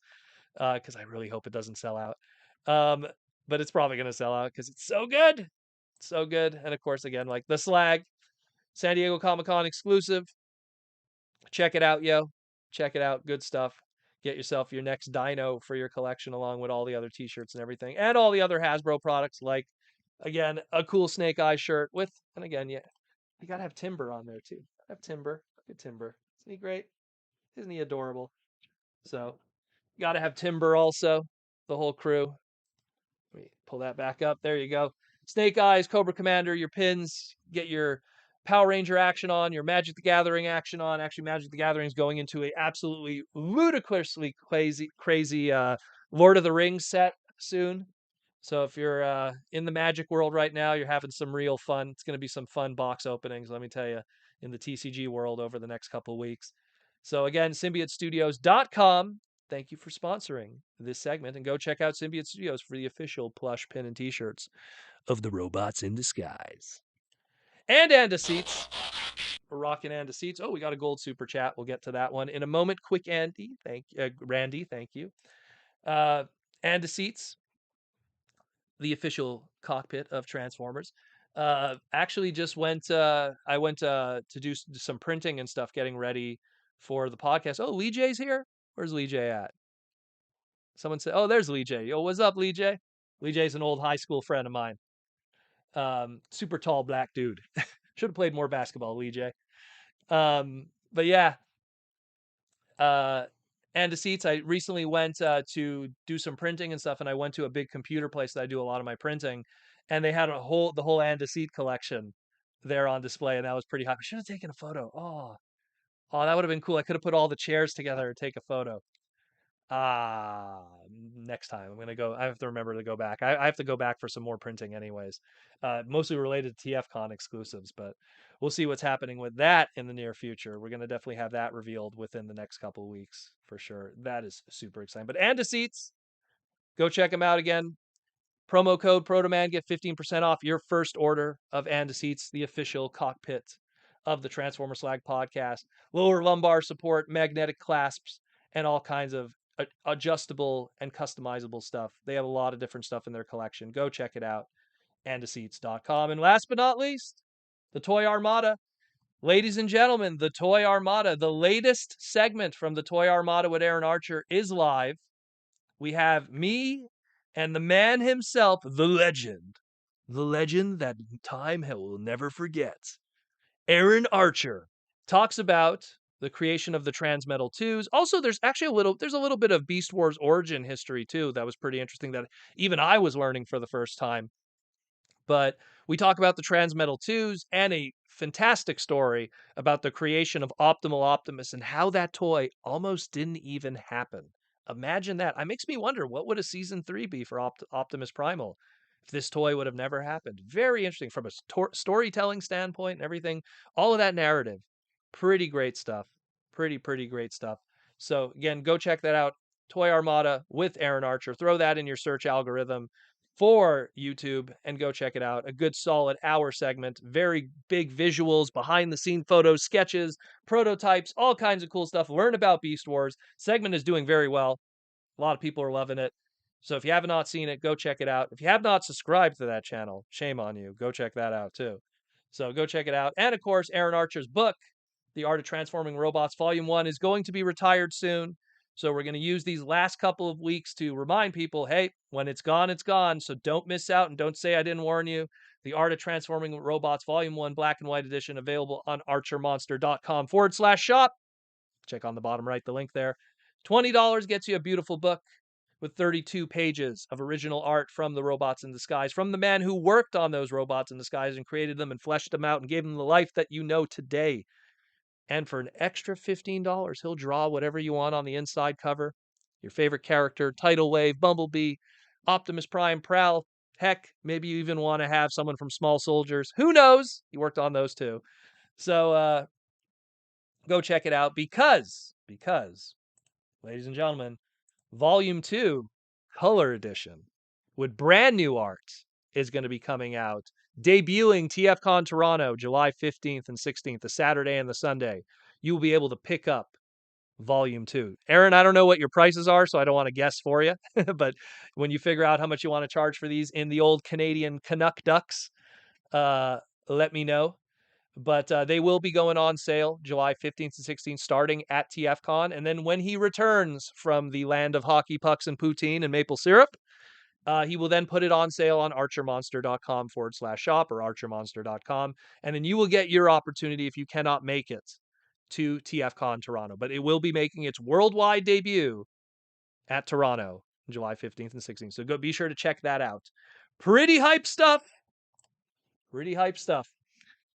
because I really hope it doesn't sell out. Um, but it's probably going to sell out because it's so good. So good. And of course, again, like the Slag, San Diego Comic-Con exclusive. Check it out, yo. Check it out. Good stuff. Get yourself your next dino for your collection along with all the other t-shirts and everything. And all the other Hasbro products like, again, a cool Snake Eye shirt with, and again, yeah, you got to have Timber on there too. Have Timber. Look at Timber. Isn't he great? Isn't he adorable? So, got to have Timber also. The whole crew. Let me pull that back up. There you go. Snake Eyes, Cobra Commander, your pins, get your Power Ranger action on, your Magic the Gathering action on. Actually, Magic the Gathering is going into a absolutely ludicrously crazy Lord of the Rings set soon. So if you're in the Magic world right now, you're having some real fun. It's going to be some fun box openings, let me tell you, in the TCG world over the next couple of weeks. So again, symbiotestudios.com. thank you for sponsoring this segment. And go check out Symbiote Studios for the official plush pin and t-shirts of the robots in disguise. And Seats. We're rocking and Seats. Oh, we got a gold super chat. We'll get to that one in a moment. Quick Andy, Randy, thank you. And Seats, the official cockpit of Transformers. Actually just went I went to do some printing and stuff, getting ready for the podcast. Oh, Lee J's here. Where's Lee J at? Someone said, oh, there's Lee J. Yo, what's up, Lee J? Lee J's an old high school friend of mine. Super tall black dude. Should have played more basketball, Lee J. But yeah, and Seats, I recently went to do some printing and stuff, and I went to a big computer place that I do a lot of my printing, and they had the whole and Seat collection there on display, and that was pretty hot. I should have taken a photo. Oh, that would have been cool. I could have put all the chairs together and take a photo. Next time I'm gonna go. I have to remember to go back. I have to go back for some more printing, anyways. Mostly related to TFCon exclusives, but we'll see what's happening with that in the near future. We're gonna definitely have that revealed within the next couple of weeks for sure. That is super exciting. But and Seats, go check them out again. Promo code Protoman, get 15% off your first order of And Seats, the official cockpit of the Transformer Slag podcast. Lower lumbar support, magnetic clasps, and all kinds of adjustable and customizable stuff. They have a lot of different stuff in their collection. Go check it out. Andaseats.com. And last but not least, the Toy Armada. Ladies and gentlemen, the Toy Armada, the latest segment from the Toy Armada with Aaron Archer is live. We have me and the man himself, the legend that time will never forget. Aaron Archer talks about the creation of the Transmetal 2s. Also, there's actually a little bit of Beast Wars origin history too. That was pretty interesting that even I was learning for the first time. But we talk about the Transmetal 2s and a fantastic story about the creation of Optimal Optimus and how that toy almost didn't even happen. Imagine that. It makes me wonder, what would a season 3 be for Optimus Primal if this toy would have never happened? Very interesting from a storytelling standpoint and everything. All of that narrative. Pretty great stuff. Pretty great stuff. So again, go check that out. Toy Armada with Aaron Archer. Throw that in your search algorithm for YouTube and go check it out. A good solid hour segment, very big visuals, behind the scene photos, sketches, prototypes, all kinds of cool stuff. Learn about Beast Wars. Segment is doing very well. A lot of people are loving it. So if you have not seen it, go check it out. If you have not subscribed to that channel, shame on you. Go check that out too. So go check it out. And of course, Aaron Archer's book, The Art of Transforming Robots, Volume 1, is going to be retired soon. So we're going to use these last couple of weeks to remind people, hey, when it's gone, it's gone. So don't miss out and don't say I didn't warn you. The Art of Transforming Robots, Volume 1, Black and White Edition, available on archermonster.com/shop. Check on the bottom right, the link there. $20 gets you a beautiful book with 32 pages of original art from the robots in disguise, from the man who worked on those robots in disguise and created them and fleshed them out and gave them the life that you know today. And for an extra $15, he'll draw whatever you want on the inside cover. Your favorite character, Tidal Wave, Bumblebee, Optimus Prime, Prowl. Heck, maybe you even want to have someone from Small Soldiers. Who knows? He worked on those too. So go check it out because, ladies and gentlemen, Volume 2, Color Edition, with brand new art, is going to be coming out, debuting TFCon Toronto, July 15th and 16th, the Saturday and the Sunday. You will be able to pick up Volume 2. Aaron, I don't know what your prices are, so I don't want to guess for you. But when you figure out how much you want to charge for these in the old Canadian Canuck Ducks, let me know. But they will be going on sale July 15th and 16th, starting at TFCon. And then when he returns from the land of hockey pucks and poutine and maple syrup, he will then put it on sale on archermonster.com/shop or archermonster.com. And then you will get your opportunity if you cannot make it to TFCon Toronto. But it will be making its worldwide debut at Toronto, July 15th and 16th. So be sure to check that out. Pretty hype stuff. Pretty hype stuff.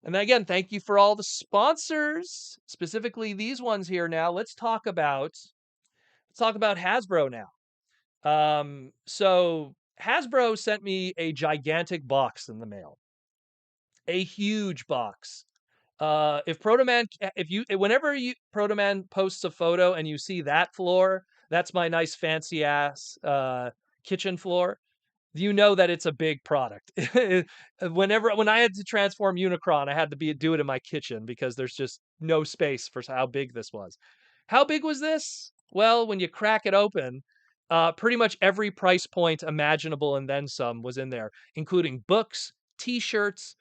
And then again, thank you for all the sponsors, specifically these ones here. Now let's talk about Hasbro now. So Hasbro sent me a gigantic box in the mail, a huge box. Whenever Protoman posts a photo and you see that floor, That's my nice fancy ass kitchen floor. You know that it's a big product. When I had to transform Unicron, I had to do it in my kitchen because there's just no space for how big this was. How big was this? Well, when you crack it open, pretty much every price point imaginable and then some was in there, including books, T-shirts,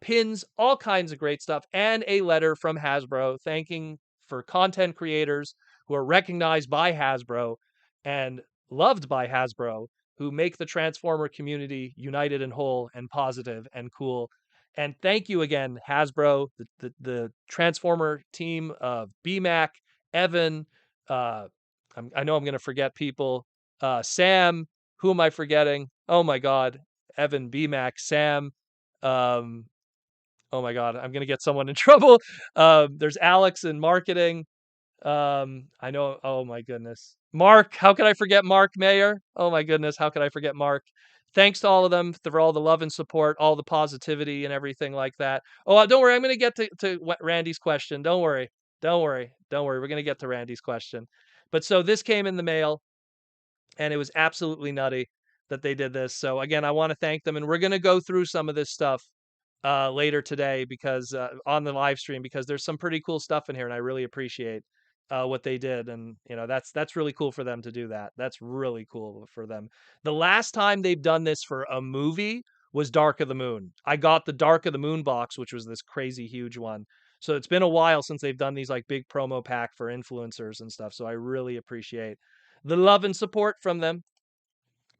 pins, all kinds of great stuff, and a letter from Hasbro thanking for content creators who are recognized by Hasbro and loved by Hasbro, who make the Transformer community united and whole and positive and cool. And thank you again, Hasbro, the Transformer team of BMAC, Evan. Uh, I know I'm going to forget people. Sam, who am I forgetting? Oh my God, Evan, BMAC, Sam. Um, oh my God, I'm going to get someone in trouble. There's Alex in marketing. I know. Oh my goodness, Mark. How could I forget Mark Mayer? Oh my goodness, how could I forget Mark? Thanks to all of them for all the love and support, all the positivity and everything like that. Oh, don't worry, I'm going to get to Randy's question. Don't worry, don't worry, don't worry. We're going to get to Randy's question. But so this came in the mail, and it was absolutely nutty that they did this. So again, I want to thank them, and we're going to go through some of this stuff later today because on the live stream because there's some pretty cool stuff in here, and I really appreciate what they did, and that's really cool for them to do that. That's really cool for them. The last time they've done this for a movie was Dark of the Moon. I got the Dark of the Moon box, which was this crazy huge one. So it's been a while since they've done these like big promo pack for influencers and stuff. So I really appreciate the love and support from them.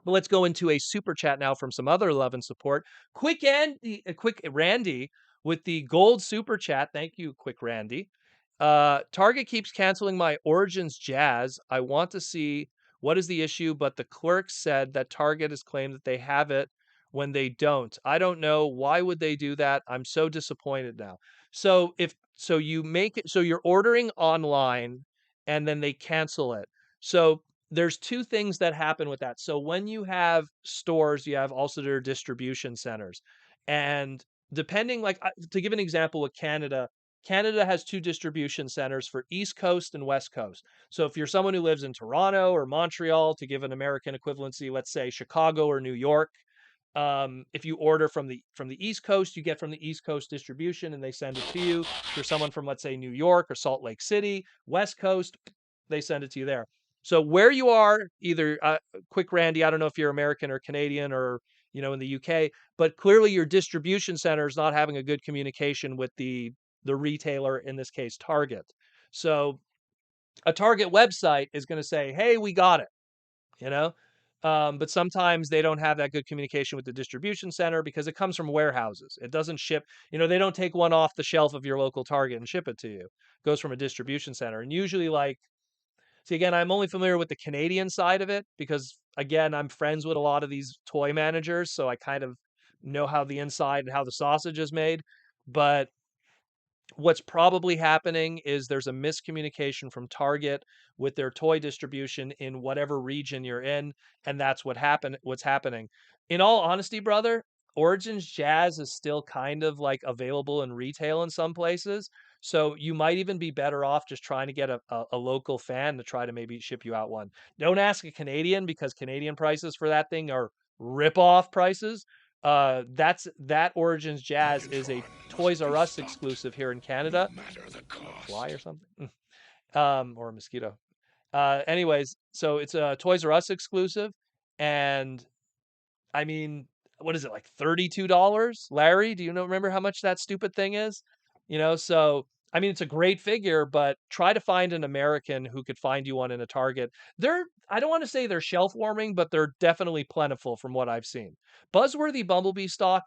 But let's go into a super chat now from some other love and support. Quick Randy with the gold super chat. Thank you, Quick Randy. Target keeps canceling my Origins Jazz. I want to see what is the issue, but the clerk said that Target has claimed that they have it when they don't. I don't know. Why would they do that? I'm so disappointed now. So if so you make it so you're ordering online and then they cancel it. So there's two things that happen with that. So when you have stores, you have also their distribution centers. And depending, like to give an example with Canada, Canada has two distribution centers for East Coast and West Coast. So if you're someone who lives in Toronto or Montreal, to give an American equivalency, let's say Chicago or New York, if you order from the East Coast, you get from the East Coast distribution and they send it to you. If you're someone from, let's say, New York or Salt Lake City, West Coast, they send it to you there. So where you are, either quick Randy, I don't know if you're American or Canadian or in the UK, but clearly your distribution center is not having a good communication with the retailer, in this case Target. So a Target website is going to say, "Hey, we got it," you know. But sometimes they don't have that good communication with the distribution center because it comes from warehouses. It doesn't ship, they don't take one off the shelf of your local Target and ship it to you. It goes from a distribution center. And usually see, again, I'm only familiar with the Canadian side of it because, again, I'm friends with a lot of these toy managers, so I kind of know how the inside and how the sausage is made. But what's probably happening is there's a miscommunication from Target with their toy distribution in whatever region you're in, and that's what's happening. In all honesty, brother, Origins Jazz is still kind of like available in retail in some places. So you might even be better off just trying to get a local fan to try to maybe ship you out one. Don't ask a Canadian because Canadian prices for that thing are rip-off prices. That Origins Jazz is a Toys R Us exclusive here in Canada. Fly or something? Or a mosquito. Anyways, so it's a Toys R Us exclusive, and I mean, what is it, like $32? Larry, do you remember how much that stupid thing is? So I mean, it's a great figure, but try to find an American who could find you one in a Target. I don't want to say they're shelf warming, but they're definitely plentiful from what I've seen. Buzzworthy Bumblebee stock,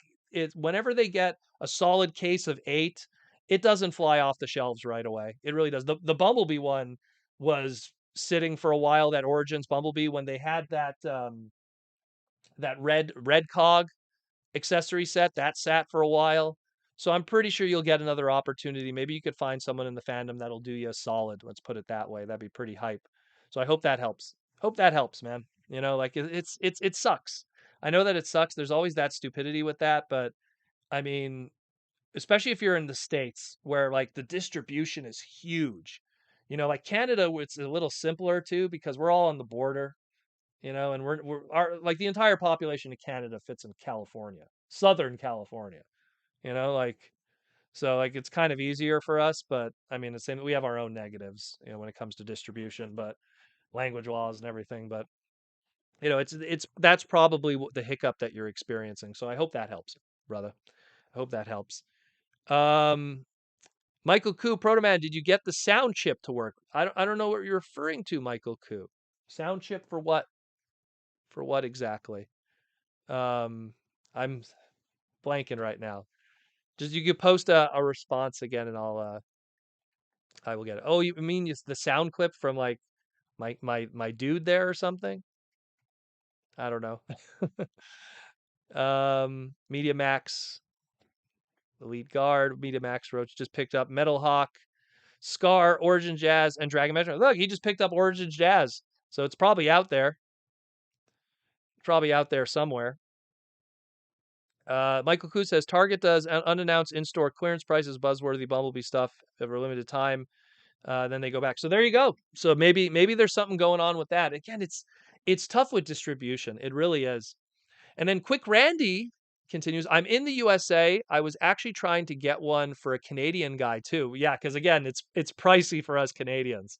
whenever they get a solid case of 8, it doesn't fly off the shelves right away. It really does. The Bumblebee one was sitting for a while, that Origins Bumblebee, when they had that red cog accessory set that sat for a while. So I'm pretty sure you'll get another opportunity. Maybe you could find someone in the fandom that'll do you a solid. Let's put it that way. That'd be pretty hype. So I hope that helps. Hope that helps, man. Like it sucks. I know that it sucks. There's always that stupidity with that, but I mean, especially if you're in the States where like the distribution is huge. Like Canada, it's a little simpler too because we're all on the border, and we're our like the entire population of Canada fits in California, Southern California, like so like it's kind of easier for us, but I mean the same we have our own negatives, when it comes to distribution, but language laws and everything, but it's that's probably the hiccup that you're experiencing. So I hope that helps, brother. I hope that helps. Um Michael Koo, Protoman, did you get the sound chip to work? I don't know what you're referring to, Michael Koo. Sound chip for what? For what exactly? Um, I'm blanking right now. Just you could post a response again, and I will get it. Oh, you mean it's the sound clip from like my dude there or something? I don't know. Media Max, the lead guard, Media Max Roach just picked up Metal Hawk, Scar, Origin Jazz, and Dragon Metro. Look, he just picked up Origin Jazz, so it's probably out there. Probably out there somewhere. Michael Koo says Target does unannounced in-store clearance prices, Buzzworthy, Bumblebee stuff for a limited time. Then they go back. So there you go. So maybe there's something going on with that. Again, it's tough with distribution. It really is. And then Quick Randy continues. I'm in the USA. I was actually trying to get one for a Canadian guy too. Yeah, because again, it's pricey for us Canadians.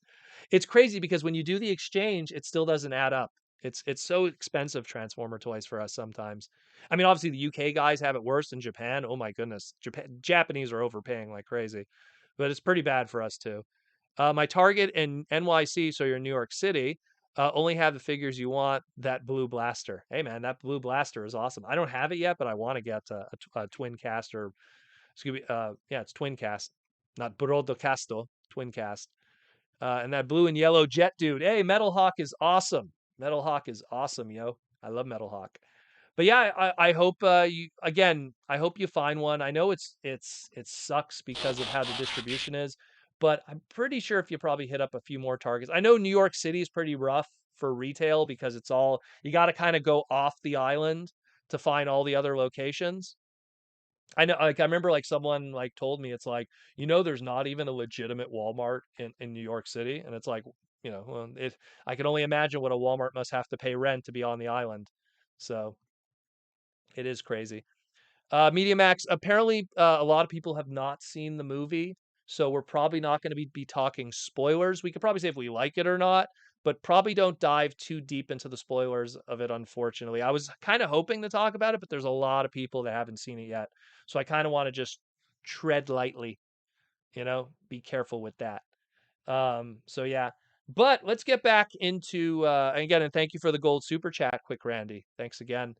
It's crazy because when you do the exchange, it still doesn't add up. It's so expensive Transformer toys for us sometimes. I mean, obviously the UK guys have it worse than Japan. Oh my goodness, Japanese are overpaying like crazy, but it's pretty bad for us too. My Target in NYC, so you're in New York City, only have the figures you want. That blue blaster. Hey man, that blue blaster is awesome. I don't have it yet, but I want to get a twin cast or excuse me, yeah, it's twin cast, not Brodocasto, twin cast. And that blue and yellow jet dude. Hey, Metal Hawk is awesome. Metal Hawk is awesome, yo. I love Metal Hawk. But yeah, I hope you again. I hope you find one. I know it sucks because of how the distribution is, but I'm pretty sure if you probably hit up a few more targets. I know New York City is pretty rough for retail because it's all you got to kind of go off the island to find all the other locations. I know, like I remember, like someone like told me it's like there's not even a legitimate Walmart in New York City, and it's like well, it I can only imagine what a Walmart must have to pay rent to be on the island, so it is crazy. Media Max, apparently, a lot of people have not seen the movie, so we're probably not going to be talking spoilers. We could probably say if we like it or not, but probably don't dive too deep into the spoilers of it, unfortunately. I was kind of hoping to talk about it, but there's a lot of people that haven't seen it yet. So I kind of want to just tread lightly, be careful with that. So yeah. But let's get back into again, and thank you for the gold super chat, quick Randy. Thanks again.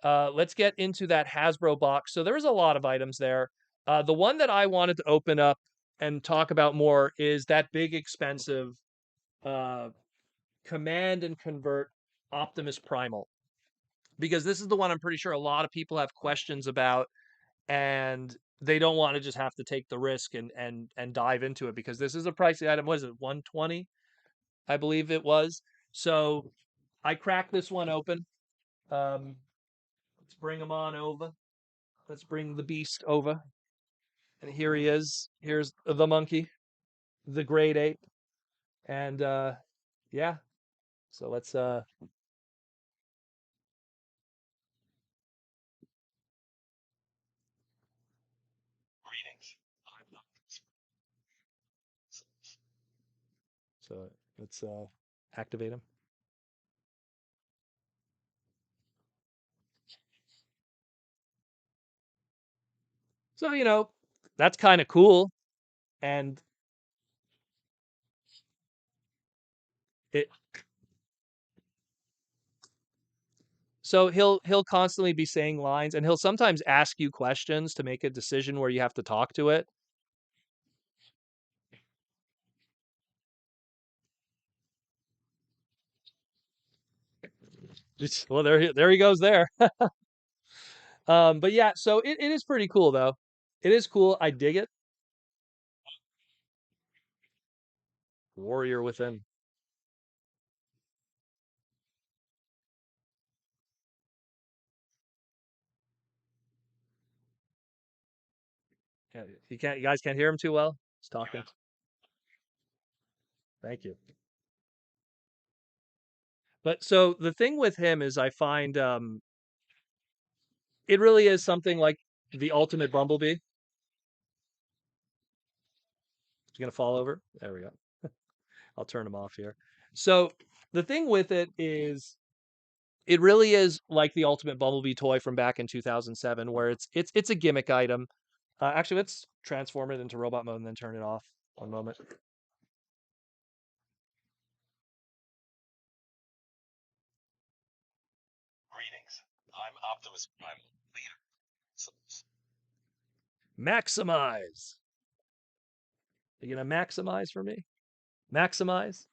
Let's get into that Hasbro box. So there was a lot of items there. The one that I wanted to open up and talk about more is that big, expensive uh, Command and Convert Optimus Primal, because this is the one I'm pretty sure a lot of people have questions about, and they don't want to just have to take the risk and dive into it because this is a pricey item. What is it, 120? I believe it was. So I cracked this one open. Um, let's bring him on over. Let's bring the beast over. And here he is. Here's the monkey, the great ape. And yeah. So let's so let's activate him. So, that's kind of cool. And it so he'll constantly be saying lines, and he'll sometimes ask you questions to make a decision where you have to talk to it. Well, there he goes there. But yeah, so it is pretty cool though. It is cool. I dig it. Warrior within. Yeah, you guys can't hear him too well. He's talking. Thank you. But so the thing with him is I find it really is something like the ultimate Bumblebee. He's gonna fall over. There we go. I'll turn him off here. So the thing with it is it really is like the ultimate Bumblebee toy from back in 2007, where it's a gimmick item. Actually, let's transform it into robot mode and then turn it off. One moment. Greetings. I'm Optimus Prime, leader. Maximize. Are you gonna maximize for me? Maximize.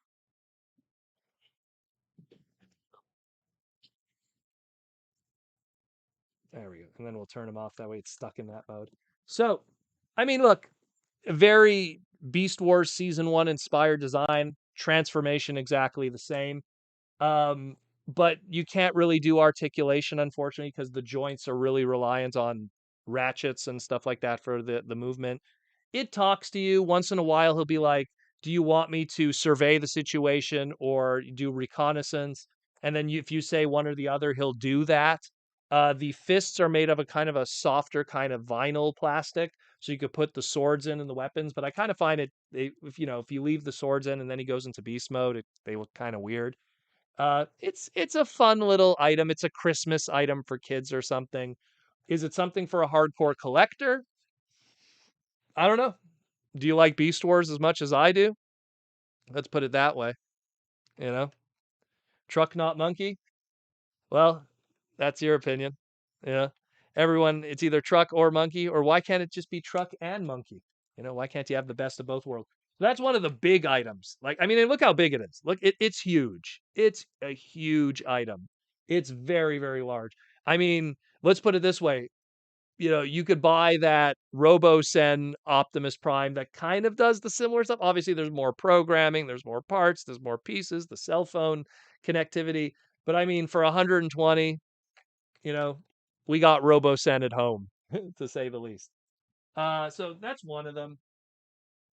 There we go. And then we'll turn him off. That way it's stuck in that mode. So, I mean, look, very Beast Wars Season 1 inspired design, transformation exactly the same. Um, but you can't really do articulation, unfortunately, because the joints are really reliant on ratchets and stuff like that for the movement. It talks to you once in a while. He'll be like, "Do you want me to survey the situation or do reconnaissance?" And then if you say one or the other, he'll do that. The fists are made of a kind of a softer kind of vinyl plastic, so you could put the swords in and the weapons. But I kind of find it, if if you leave the swords in and then he goes into beast mode, they look kind of weird. It's a fun little item. It's a Christmas item for kids or something. Is it something for a hardcore collector? I don't know. Do you like Beast Wars as much as I do? Let's put it that way. You know, truck not monkey. Well, that's your opinion. Yeah. Everyone, it's either truck or monkey, or why can't it just be truck and monkey? Why can't you have the best of both worlds? That's one of the big items. Like, I mean, and look how big it is. Look, it's huge. It's a huge item. It's very, very large. I mean, let's put it this way. You could buy that RoboSen Optimus Prime that kind of does the similar stuff. Obviously, there's more programming, there's more parts, there's more pieces, the cell phone connectivity. But I mean, for 120, you know, we got RoboSen at home, to say the least. So that's one of them.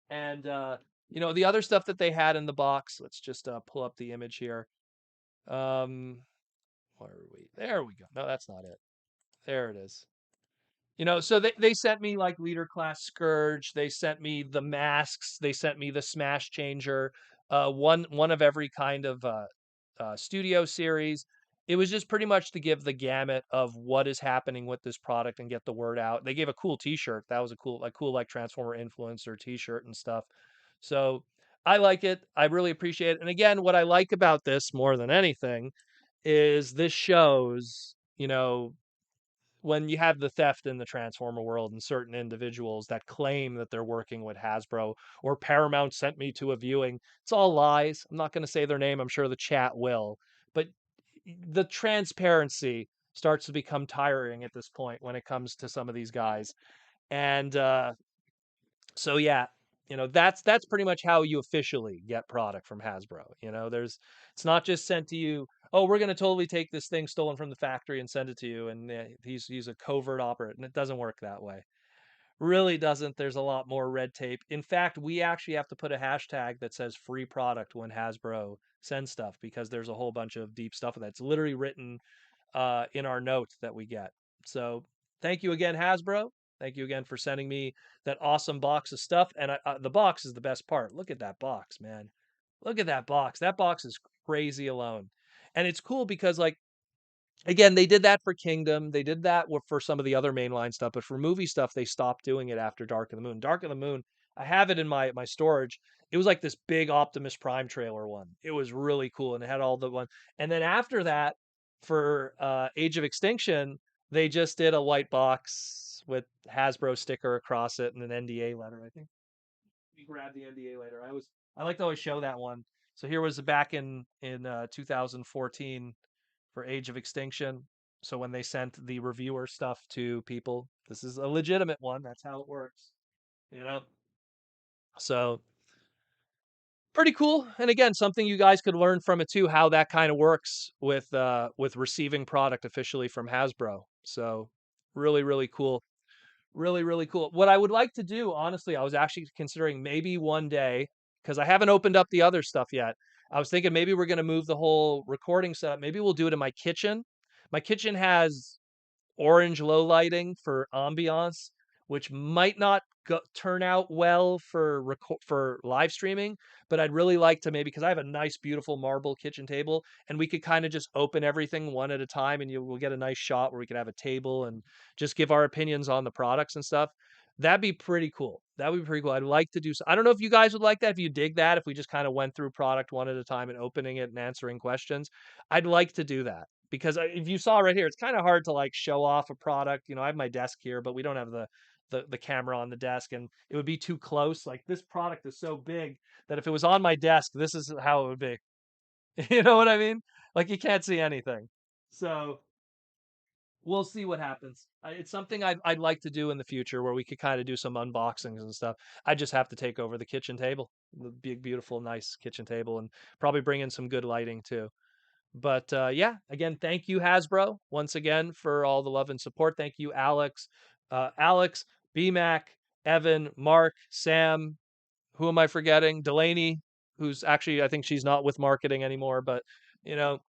And the other stuff that they had in the box. Let's just pull up the image here. Where are we? There we go. No, that's not it. There it is. So they sent me like leader class Scourge. They sent me the masks. They sent me the Smash Changer. One of every kind of studio series. It was just pretty much to give the gamut of what is happening with this product and get the word out. They gave a cool T-shirt. That was a cool like Transformer influencer T-shirt and stuff. So I like it. I really appreciate it. And again, what I like about this more than anything is this shows, when you have the theft in the Transformer world and certain individuals that claim that they're working with Hasbro or Paramount sent me to a viewing, it's all lies. I'm not going to say their name. I'm sure the chat will. But the transparency starts to become tiring at this point when it comes to some of these guys. And so yeah, that's pretty much how you officially get product from Hasbro. It's not just sent to you. Oh, we're gonna totally take this thing stolen from the factory and send it to you, and he's a covert operative, and it doesn't work that way. Really doesn't. There's a lot more red tape. In fact, we actually have to put a hashtag that says free product when Hasbro sends stuff because there's a whole bunch of deep stuff that's literally written in our note that we get. So thank you again, Hasbro. Thank you again for sending me that awesome box of stuff. And the box is the best part. Look at that box, man. Look at that box. That box is crazy alone. And it's cool because, like, again, they did that for Kingdom. They did that for some of the other mainline stuff, but for movie stuff, they stopped doing it after Dark of the Moon. Dark of the Moon, I have it in my storage. It was like this big Optimus Prime trailer one. It was really cool, and it had all the one. And then after that, for Age of Extinction, they just did a white box with Hasbro sticker across it and an NDA letter. I think we grabbed the NDA later. I like to always show that one. So here was back in 2014 for Age of Extinction. So when they sent the reviewer stuff to people, this is a legitimate one. That's how it works, you know. So pretty cool. And again, something you guys could learn from it too, how that kind of works with receiving product officially from Hasbro. So really, really cool. Really, really cool. What I would like to do, honestly, I was actually considering maybe one day, because I haven't opened up the other stuff yet. I was thinking maybe we're going to move the whole recording setup. Maybe we'll do it in my kitchen. My kitchen has orange low lighting for ambiance, which might not turn out well for for live streaming. But I'd really like to maybe, because I have a nice, beautiful marble kitchen table, and we could kind of just open everything one at a time, and you will get a nice shot where we could have a table and just give our opinions on the products and stuff. That'd be pretty cool. That would be pretty cool. I'd like to do so. I don't know if you guys would like that, if you dig that, if we just kind of went through product one at a time and opening it and answering questions. I'd like to do that because if you saw right here, it's kind of hard to like show off a product. You know, I have my desk here, but we don't have the camera on the desk, and it would be too close. Like this product is so big that if it was on my desk, this is how it would be. You know what I mean? Like you can't see anything. So we'll see what happens. It's something I'd like to do in the future where we could kind of do some unboxings and stuff. I just have to take over the kitchen table, the big, beautiful, nice kitchen table, and probably bring in some good lighting too. But yeah, again, thank you, Hasbro, once again for all the love and support. Thank you, Alex, BMac, Evan, Mark, Sam. Who am I forgetting? Delaney, who's actually, I think she's not with marketing anymore. But you know,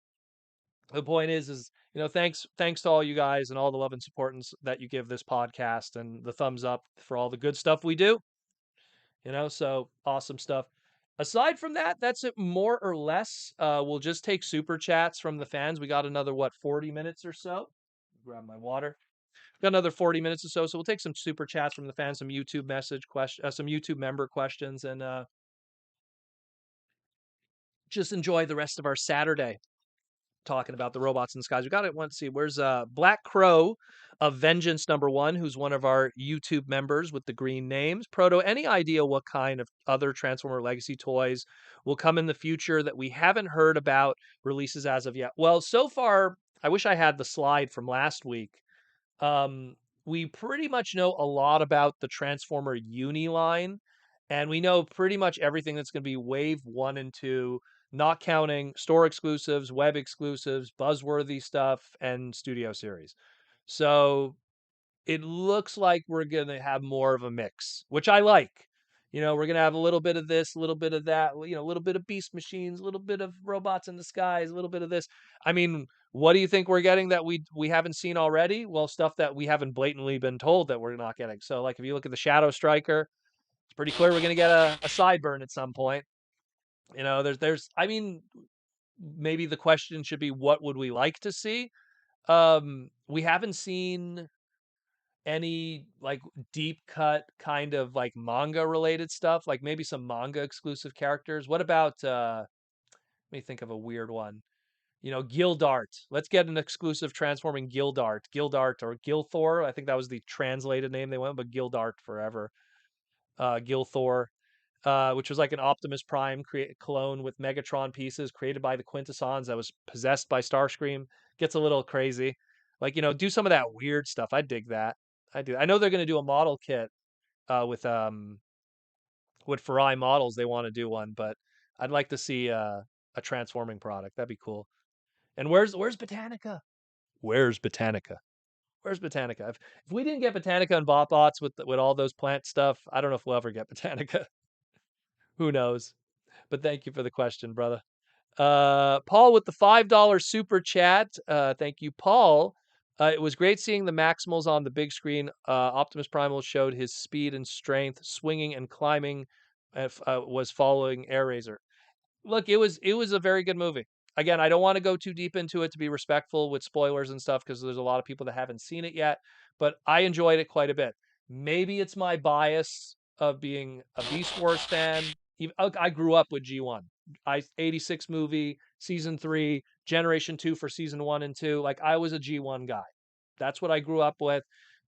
the point is thanks to all you guys and all the love and support that you give this podcast and the thumbs up for all the good stuff we do. So awesome stuff. Aside from that, that's it more or less. We'll just take super chats from the fans. We got another 40 minutes or so. Grab my water. Got another 40 minutes or so. So we'll take some super chats from the fans, some YouTube message question, some YouTube member questions, and just enjoy the rest of our Saturday talking about the robots in the skies. We got it. Let's see. Where's Black Crow of Vengeance #1, who's one of our YouTube members with the green names. Proto, any idea what kind of other Transformer Legacy toys will come in the future that we haven't heard about releases as of yet? Well, so far, I wish I had the slide from last week. Um, we pretty much know a lot about the Transformer Uni line, and we know pretty much everything that's going to be Wave 1 and 2, not counting store exclusives, web exclusives, Buzzworthy stuff, and Studio Series. So it looks like we're going to have more of a mix, which I like. We're going to have a little bit of this, a little bit of that, a little bit of Beast Machines, a little bit of Robots in the Skies, a little bit of this. I mean, what do you think we're getting that we haven't seen already? Well, stuff that we haven't blatantly been told that we're not getting. So, like, if you look at the Shadow Striker, it's pretty clear we're going to get a Sideburn at some point. I mean, maybe the question should be, what would we like to see? We haven't seen any like deep cut kind of like manga related stuff, like maybe some manga exclusive characters. What about let me think of a weird one. Gildart. Let's get an exclusive transforming Gildart. Gildart or Gilthor. I think that was the translated name they went, but Gildart forever. Gilthor. Which was like an Optimus Prime clone with Megatron pieces created by the Quintessons that was possessed by Starscream. Gets a little crazy. Like, do some of that weird stuff. I dig that. I do. I know they're going to do a model kit with Farai models. They want to do one, but I'd like to see a transforming product. That'd be cool. And where's Botanica? Where's Botanica? Where's Botanica? If we didn't get Botanica and BotBots with all those plant stuff, I don't know if we'll ever get Botanica. Who knows? But thank you for the question, brother. Paul with the $5 super chat. Thank you, Paul. It was great seeing the Maximals on the big screen. Optimus Primal showed his speed and strength, swinging and climbing, was following Airazor. Look, it was a very good movie. Again, I don't want to go too deep into it to be respectful with spoilers and stuff because there's a lot of people that haven't seen it yet, but I enjoyed it quite a bit. Maybe it's my bias of being a Beast Wars fan. I grew up with G1. 86 movie, season 3, generation 2 for season 1 and 2. Like I was a G1 guy. That's what I grew up with.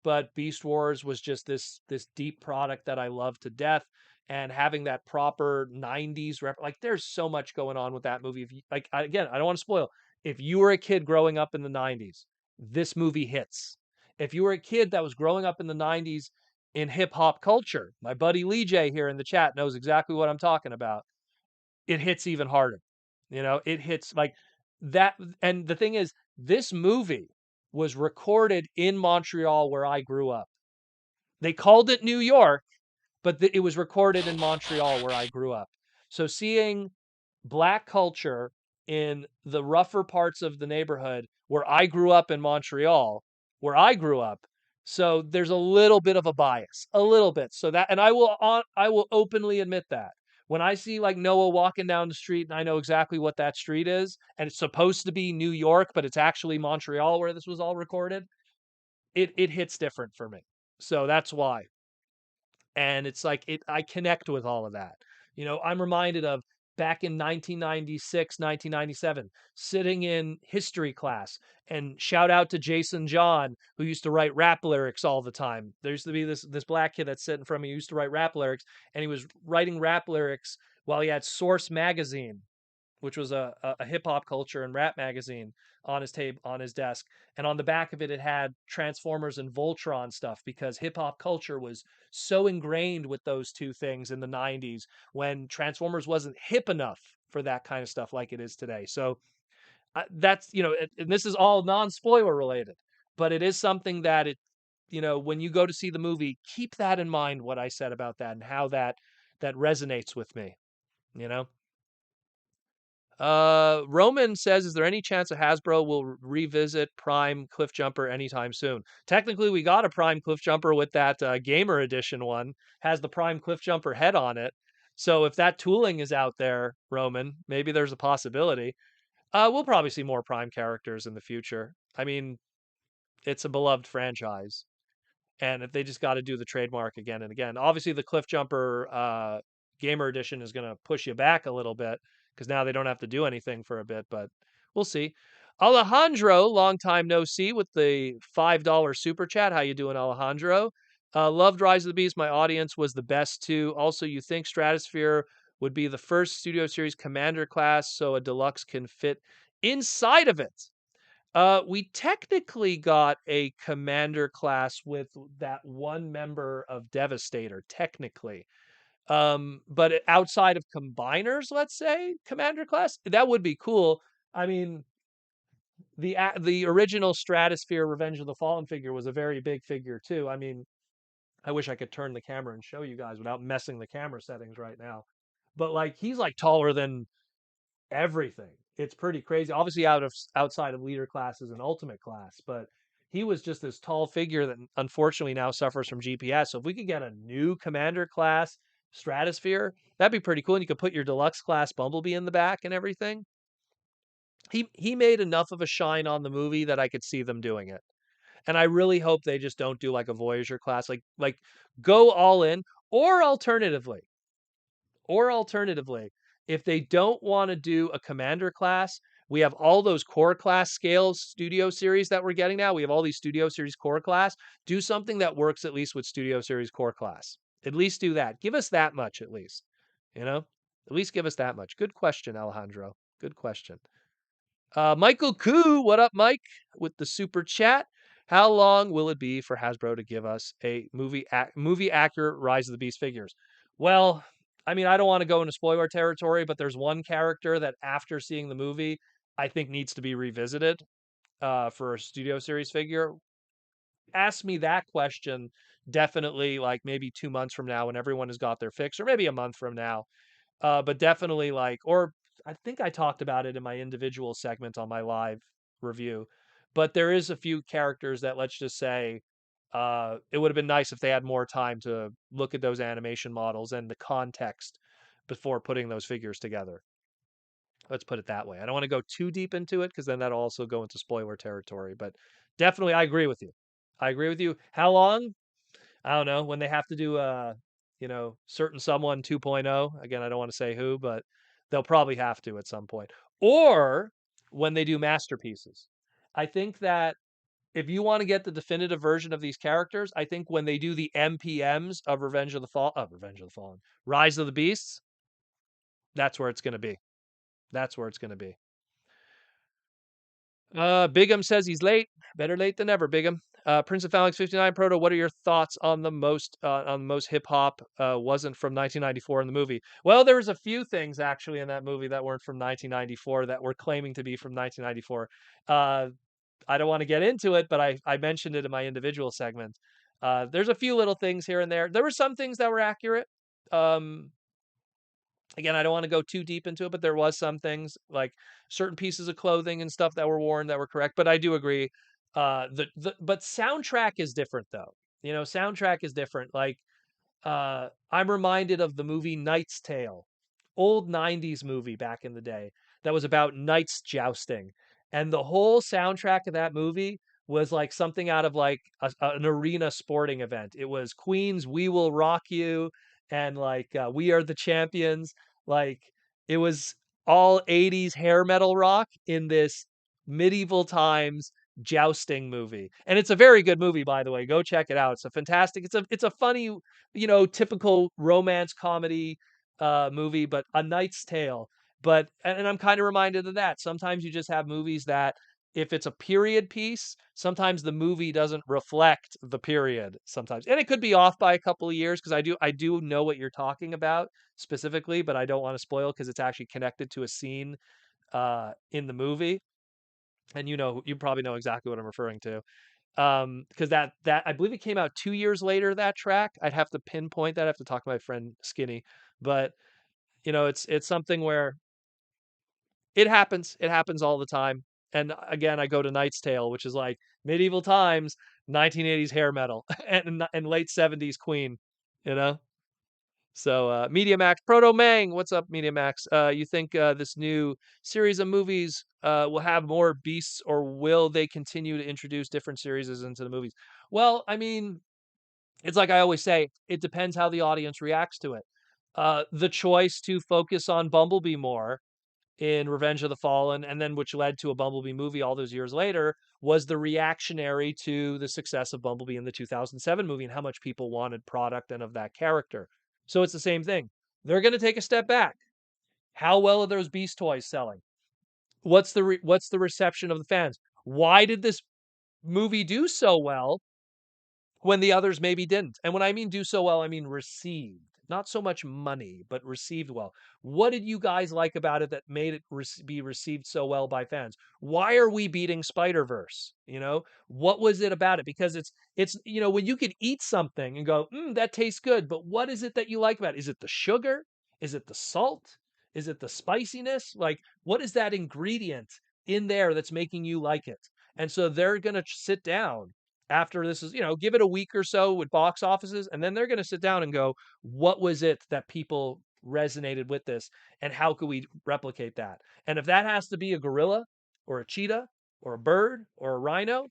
But Beast Wars was just this deep product that I love to death. And having that proper 90s like there's so much going on with that movie. If you, again, I don't want to spoil. If you were a kid growing up in the 90s, this movie hits. If you were a kid that was growing up in the 90s in hip hop culture, my buddy Lee J here in the chat knows exactly what I'm talking about. It hits even harder. It hits like that. And the thing is, this movie was recorded in Montreal where I grew up. They called it New York, but it was recorded in Montreal where I grew up. So seeing black culture in the rougher parts of the neighborhood where I grew up in Montreal, where I grew up. So there's a little bit of a bias, a little bit. So that, and I will openly admit that when I see like Noah walking down the street and I know exactly what that street is, and it's supposed to be New York, but it's actually Montreal where this was all recorded, it hits different for me. So that's why. And it's like I connect with all of that. You know, I'm reminded of back in 1996, 1997, sitting in history class, and shout out to Jason John, who used to write rap lyrics all the time. There used to be this black kid that sat in front of me who used to write rap lyrics, and he was writing rap lyrics while he had Source magazine, which was a hip hop culture and rap magazine, on his on his desk. And on the back of it, it had Transformers and Voltron stuff, because hip hop culture was so ingrained with those two things in the 90s, when Transformers wasn't hip enough for that kind of stuff like it is today. So that's, you know, and this is all non-spoiler related, but it is something that you know, when you go to see the movie, keep that in mind, what I said about that and how that resonates with me, you know. Roman says, "Is there any chance that Hasbro will revisit Prime Cliff Jumper anytime soon?" Technically, we got a Prime Cliff Jumper with that Gamer Edition one. Has the Prime Cliff Jumper head on it. So if that tooling is out there, Roman, maybe there's a possibility. We'll probably see more Prime characters in the future. I mean, it's a beloved franchise, and if they just got to do the trademark again and again. Obviously, the Cliff Jumper Gamer Edition is going to push you back a little bit, because now they don't have to do anything for a bit, but we'll see. Alejandro, long time no see, with the $5 super chat. How you doing, Alejandro? Loved Rise of the Beast. My audience was the best too. Also, you think Stratosphere would be the first Studio Series Commander class, so a deluxe can fit inside of it? We technically got a commander class with that one member of Devastator, technically. But outside of combiners, let's say, commander class, that would be cool. I mean, the original Stratosphere Revenge of the Fallen figure was a very big figure too. I mean, I wish I could turn the camera and show you guys without messing the camera settings right now. But like, he's like taller than everything. It's pretty crazy. Obviously, outside of leader classes and ultimate class, but he was just this tall figure that unfortunately now suffers from GPS. So if we could get a new commander class Stratosphere, that'd be pretty cool. And you could put your deluxe class Bumblebee in the back and everything. He made enough of a shine on the movie that I could see them doing it. And I really hope they just don't do like a Voyager class, like go all in, or alternatively, if they don't want to do a commander class, we have all those core class scales studio series that we're getting now. We have all these studio series core class. Do something that works at least with studio series core class. At least do that. Give us that much at least. You know? At least give us that much. Good question, Alejandro. Good question. Michael Koo, what up, Mike? With the super chat. How long will it be for Hasbro to give us a movie accurate Rise of the Beast figures? Well, I mean, I don't want to go into spoiler territory, but there's one character that after seeing the movie, I think needs to be revisited for a Studio Series figure. Ask me that question definitely like maybe 2 months from now when everyone has got their fix, or maybe a month from now. But definitely like, or I think I talked about it in my individual segment on my live review. But there is a few characters that, let's just say, it would have been nice if they had more time to look at those animation models and the context before putting those figures together. Let's put it that way. I don't want to go too deep into it, because then that'll also go into spoiler territory. But definitely, I agree with you. I agree with you. How long? I don't know, when they have to do you know, certain someone 2.0. Again, I don't want to say who, but they'll probably have to at some point. Or when they do masterpieces. I think that if you want to get the definitive version of these characters, I think when they do the MPMs of Revenge of the Fallen, Rise of the Beasts, that's where it's going to be. That's where it's going to be. Bigum says he's late. Better late than never, Bigum. Prince of Phalanx 59 Proto, what are your thoughts on the most hip hop wasn't from 1994 in the movie? Well, there was a few things actually in that movie that weren't from 1994 that were claiming to be from 1994. I don't want to get into it, but I mentioned it in my individual segment. There's a few little things here and there. There were some things that were accurate. Again, I don't want to go too deep into it, but there was some things like certain pieces of clothing and stuff that were worn that were correct. But I do agree. But soundtrack is different though. You know, soundtrack is different. Like I'm reminded of the movie Knight's Tale, old 90s movie back in the day that was about knights jousting. And the whole soundtrack of that movie was like something out of like an arena sporting event. It was Queen's We Will Rock You and like We Are the Champions. Like it was all 80s hair metal rock in this medieval times jousting movie. And it's a very good movie, by the way. Go check it out. It's a fantastic, it's a funny, typical romance comedy movie, but A Knight's Tale. But and I'm kind of reminded of that. Sometimes you just have movies that if it's a period piece, sometimes the movie doesn't reflect the period sometimes. And it could be off by a couple of years because I do know what you're talking about specifically, but I don't want to spoil because it's actually connected to a scene in the movie. And you probably know exactly what I'm referring to. Because that I believe it came out 2 years later, that track. I'd have to pinpoint that. I have to talk to my friend Skinny. But it's something where it happens. It happens all the time. And again, I go to Knight's Tale, which is like medieval times, 1980s hair metal, and late 70s Queen, you know? So, Media Max, Proto Mang, what's up, Media Max? You think this new series of movies will have more beasts, or will they continue to introduce different series into the movies? Well, I mean, it's like I always say, it depends how the audience reacts to it. The choice to focus on Bumblebee more in Revenge of the Fallen, and then which led to a Bumblebee movie all those years later, was the reactionary to the success of Bumblebee in the 2007 movie and how much people wanted product and of that character. So it's the same thing. They're going to take a step back. How well are those Beast toys selling? What's the reception of the fans? Why did this movie do so well when the others maybe didn't? And when I mean do so well, I mean received. Not so much money, but received well. What did you guys like about it that made it be received so well by fans? Why are we beating Spider-Verse? What was it about it? Because it's when you could eat something and go, that tastes good, but what is it that you like about it? Is it the sugar? Is it the salt? Is it the spiciness? Like, what is that ingredient in there that's making you like it? And so they're going to sit down after this is, give it a week or so with box offices, and then they're going to sit down and go, what was it that people resonated with this, and how could we replicate that? And if that has to be a gorilla or a cheetah or a bird or a rhino,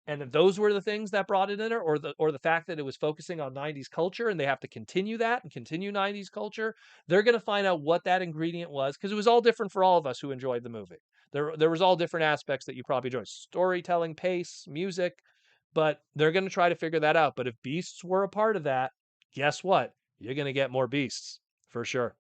and if those were the things that brought it in there, or the fact that it was focusing on 90s culture and they have to continue that and continue 90s culture, they're going to find out what that ingredient was, because it was all different for all of us who enjoyed the movie. There was all different aspects that you probably enjoyed: storytelling, pace, music, but they're going to try to figure that out. But if beasts were a part of that, guess what? You're going to get more beasts for sure.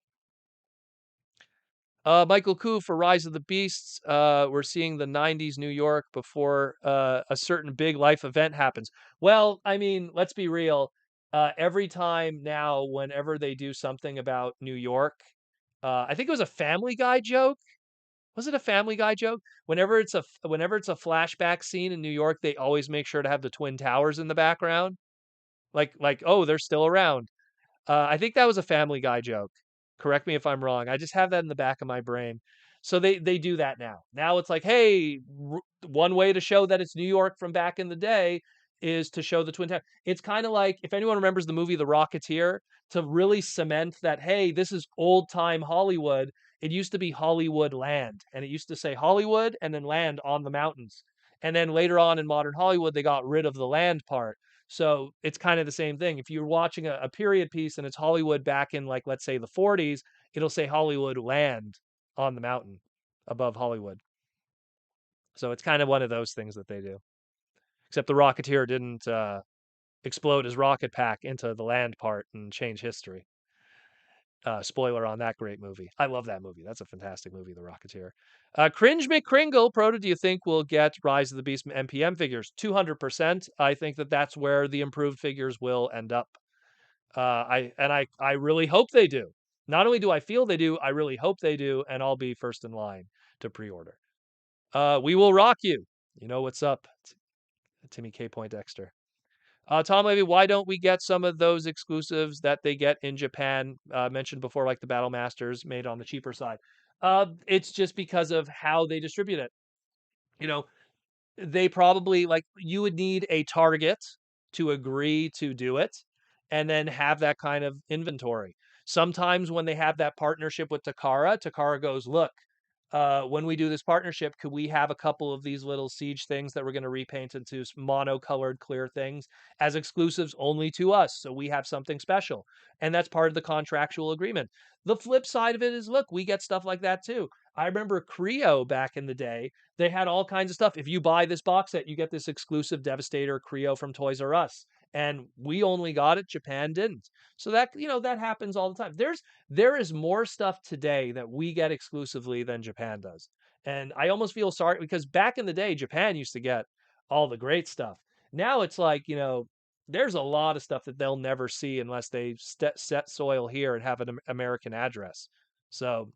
Michael Koo for Rise of the Beasts. We're seeing the 90s New York before a certain big life event happens. Well, I mean, let's be real. Every time now, whenever they do something about New York, I think it was a Family Guy joke. Was it a Family Guy joke? Whenever it's a flashback scene in New York, they always make sure to have the Twin Towers in the background. Like, oh, they're still around. I think that was a Family Guy joke. Correct me if I'm wrong. I just have that in the back of my brain. So they do that now. Now it's like, hey, one way to show that it's New York from back in the day is to show the Twin Towers. It's kind of like, if anyone remembers the movie The Rocketeer, to really cement that, hey, this is old time Hollywood. It used to be Hollywood Land, and it used to say Hollywood and then land on the mountains. And then later on in modern Hollywood, they got rid of the land part. So it's kind of the same thing. If you're watching a period piece and it's Hollywood back in, like, let's say the 40s, it'll say Hollywood Land on the mountain above Hollywood. So it's kind of one of those things that they do. Except the Rocketeer didn't explode his rocket pack into the land part and change history. Spoiler on that great movie. I love that movie. That's a fantastic movie, The Rocketeer. Cringe McCringle, Proto, do you think we'll get Rise of the Beast MPM figures? 200%. I think that's where the improved figures will end up. I really hope they do. Not only do I feel they do, I really hope they do, and I'll be first in line to pre-order. We will rock you. You know what's up, Timmy K. Poindexter. Tom Levy, why don't we get some of those exclusives that they get in Japan? Mentioned before, like the Battle Masters made on the cheaper side. It's just because of how they distribute it. You know, they probably like you would need a target to agree to do it and then have that kind of inventory. Sometimes when they have that partnership with Takara, Takara goes, look, when we do this partnership, could we have a couple of these little siege things that we're going to repaint into monocolored clear things as exclusives only to us? So we have something special. And that's part of the contractual agreement. The flip side of it is, look, we get stuff like that too. I remember Creo back in the day, they had all kinds of stuff. If you buy this box set, you get this exclusive Devastator Creo from Toys R Us. And we only got it, Japan didn't. So that, that happens all the time. There is more stuff today that we get exclusively than Japan does. And I almost feel sorry because back in the day, Japan used to get all the great stuff. Now it's like, there's a lot of stuff that they'll never see unless they set soil here and have an American address. So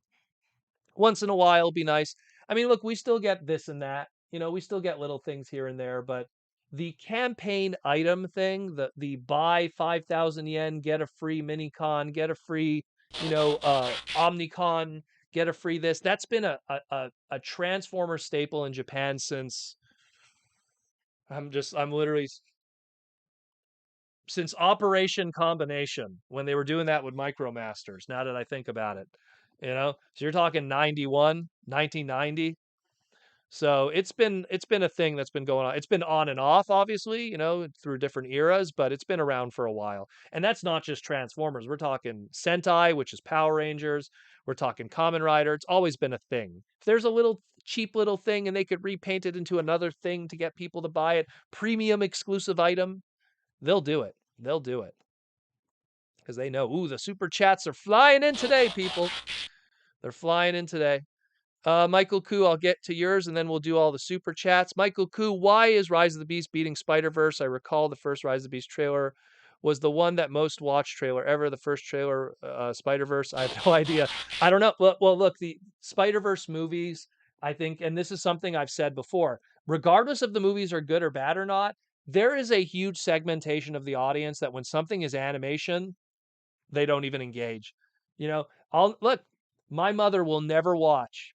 once in a while be nice. I mean, look, we still get this and that. We still get little things here and there, but the campaign item thing, the buy 5,000 yen, get a free minicon, get a free, Omnicon, get a free this. That's been a Transformer staple in Japan since I'm literally since Operation Combination when they were doing that with Micromasters. Now that I think about it, so you're talking 91, 1990. So it's been a thing that's been going on. It's been on and off, obviously, through different eras, but it's been around for a while. And that's not just Transformers. We're talking Sentai, which is Power Rangers. We're talking Kamen Rider. It's always been a thing. If there's a little cheap little thing and they could repaint it into another thing to get people to buy it, premium exclusive item, they'll do it. They'll do it. Because they know, ooh, the super chats are flying in today, people. They're flying in today. Michael Koo, I'll get to yours and then we'll do all the super chats. Michael Koo, why is Rise of the Beast beating Spider-Verse? I recall the first Rise of the Beast trailer was the one that most watched trailer ever. The first trailer, Spider-Verse, I have no idea. I don't know. Well, look, the Spider-Verse movies, I think, and this is something I've said before, regardless if the movies are good or bad or not, there is a huge segmentation of the audience that when something is animation, they don't even engage. I'll look, my mother will never watch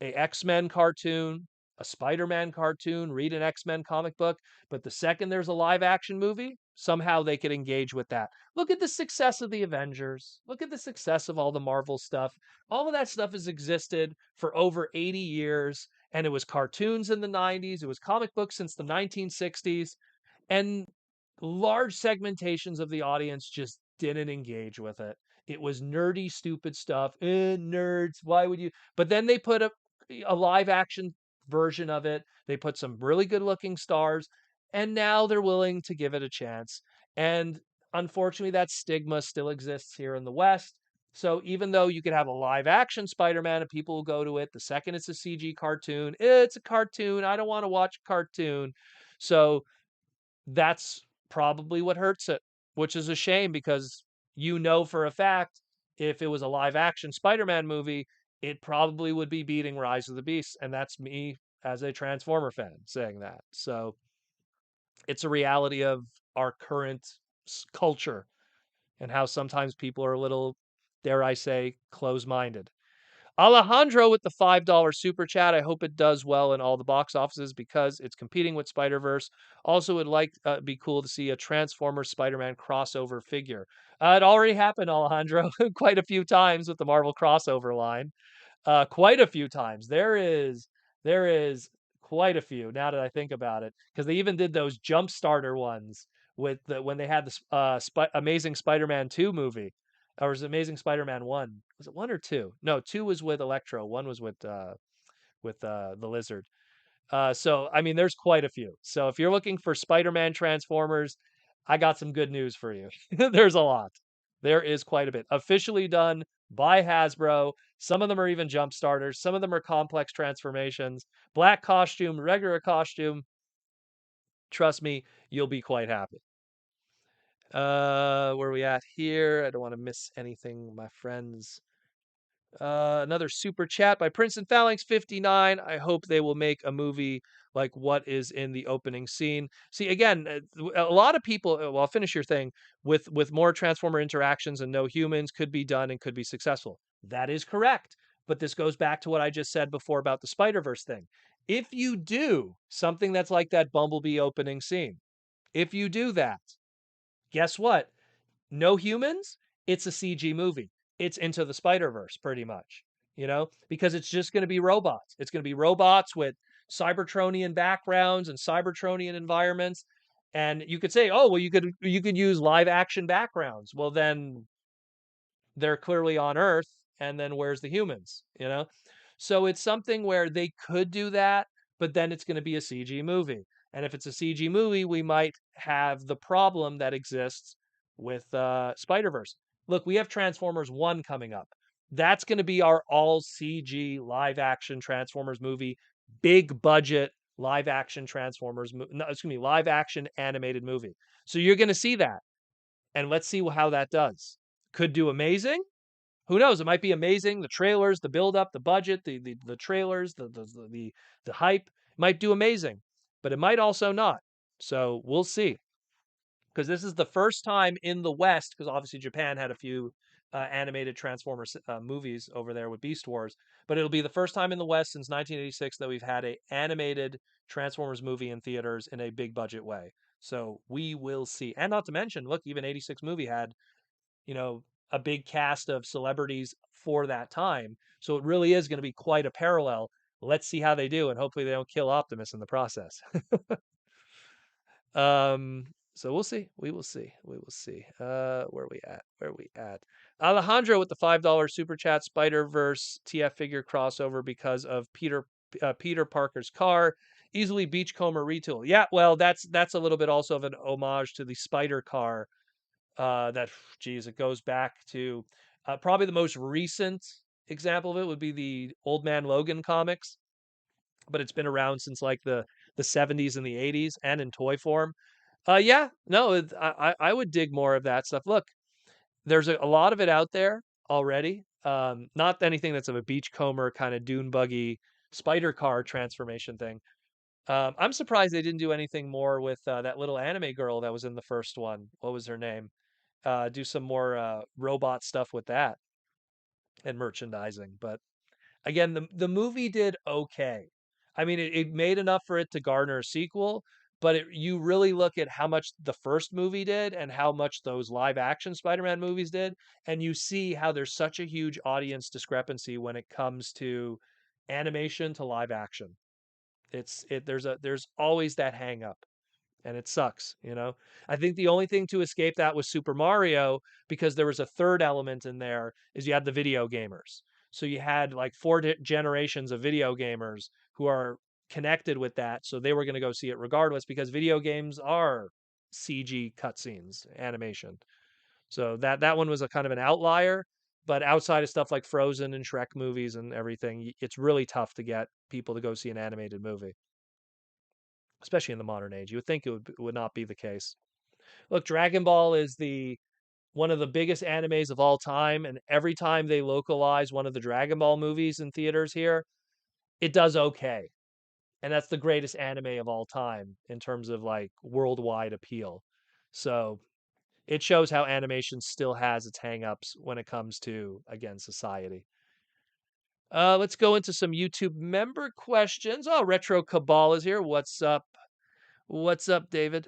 a X-Men cartoon, a Spider-Man cartoon, read an X-Men comic book, but the second there's a live action movie, somehow they could engage with that. Look at the success of the Avengers. Look at the success of all the Marvel stuff. All of that stuff has existed for over 80 years, and it was cartoons in the 90s, it was comic books since the 1960s, and large segmentations of the audience just didn't engage with it. It was nerdy, stupid stuff. Nerds, why would you? But then they put a live action version of it. They put some really good looking stars, and now they're willing to give it a chance. And unfortunately, that stigma still exists here in the West. So even though you could have a live action Spider-Man and people will go to it, the second it's a CG cartoon, it's a cartoon. I don't want to watch a cartoon. So that's probably what hurts it, which is a shame because for a fact if it was a live action Spider-Man movie, it probably would be beating Rise of the Beast. And that's me as a Transformer fan saying that. So it's a reality of our current culture and how sometimes people are a little, dare I say, close minded. Alejandro with the $5 super chat. I hope it does well in all the box offices because it's competing with Spider-Verse. Also, would like be cool to see a Transformer Spider-Man crossover figure. It already happened, Alejandro, quite a few times with the Marvel crossover line. Quite a few times. There is quite a few now that I think about it, because they even did those jump starter ones when they had the Amazing Spider-Man 2 movie. Or was it Amazing Spider-Man 1? Was it 1 or 2? No, 2 was with Electro, 1 was with the Lizard. So I mean there's quite a few. So if you're looking for Spider-Man Transformers, I got some good news for you. There's a lot. There is quite a bit. Officially done by Hasbro. Some of them are even jump starters. Some of them are complex transformations. Black costume, regular costume. Trust me, you'll be quite happy. Where are we at here? I don't want to miss anything, my friends. Another super chat by Princeton Phalanx 59. I hope they will make a movie like what is in the opening scene. See, again, a lot of people. Well, I'll finish your thing with more Transformer interactions and no humans could be done and could be successful. That is correct. But this goes back to what I just said before about the Spider-Verse thing. If you do something that's like that Bumblebee opening scene, if you do that, guess what? No humans, it's a CG movie. It's Into the Spider-Verse, pretty much, because it's just going to be robots. It's going to be robots with Cybertronian backgrounds and Cybertronian environments. And you could say, oh, well, you could use live action backgrounds. Well, then they're clearly on Earth, and then where's the humans? So it's something where they could do that, but then it's going to be a CG movie. And if it's a CG movie, we might have the problem that exists with Spider-Verse. Look, we have Transformers 1 coming up. That's going to be our all CG live action Transformers movie, big budget live action Transformers, no, excuse me, live action animated movie. So you're going to see that. And let's see how that does. Could do amazing. Who knows? It might be amazing. The trailers, the build up, the budget, the trailers, the hype might do amazing, but it might also not. So we'll see. Because this is the first time in the West, because obviously Japan had a few animated Transformers movies over there with Beast Wars, but it'll be the first time in the West since 1986 that we've had a animated Transformers movie in theaters in a big budget way. So we will see. And not to mention, look, even 86 movie had you know, a big cast of celebrities for that time. So it really is going to be quite a parallel. Let's see how they do, and hopefully they don't kill Optimus in the process. um, so we'll see. We will see. We will see. Where are we at? Where are we at? Alejandro with the $5 super chat. Spider Verse TF figure crossover because of Peter Parker's car. Easily beachcomber retool. Yeah, well, that's a little bit also of an homage to the Spider car that geez, it goes back to probably the most recent example of it would be the Old Man Logan comics, but it's been around since like the 70s and the 80s and in toy form. Yeah, no, I would dig more of that stuff. Look, there's a lot of it out there already. Not anything that's of a beachcomber kind of dune buggy spider car transformation thing. I'm surprised they didn't do anything more with that little anime girl that was in the first one. What was her name? Do some more robot stuff with that and merchandising. But again, the movie did okay. I mean, it made enough for it to garner a sequel, but you really look at how much the first movie did and how much those live action Spider-Man movies did, and you see how there's such a huge audience discrepancy when it comes to animation to live action. There's always that hang up and it sucks. I think the only thing to escape that was Super Mario because there was a third element in there is you had the video gamers. So you had like four generations of video gamers who are connected with that, so they were going to go see it regardless because video games are CG cutscenes, animation. So that one was a kind of an outlier, but outside of stuff like Frozen and Shrek movies and everything, it's really tough to get people to go see an animated movie, especially in the modern age. You would think it would not be the case. Look, Dragon Ball is the one of the biggest animes of all time, and every time they localize one of the Dragon Ball movies in theaters here, it does okay. And that's the greatest anime of all time in terms of like worldwide appeal. So it shows how animation still has its hangups when it comes to, again, society. Let's go into some YouTube member questions. Oh, Retro Cabal is here. What's up? What's up, David?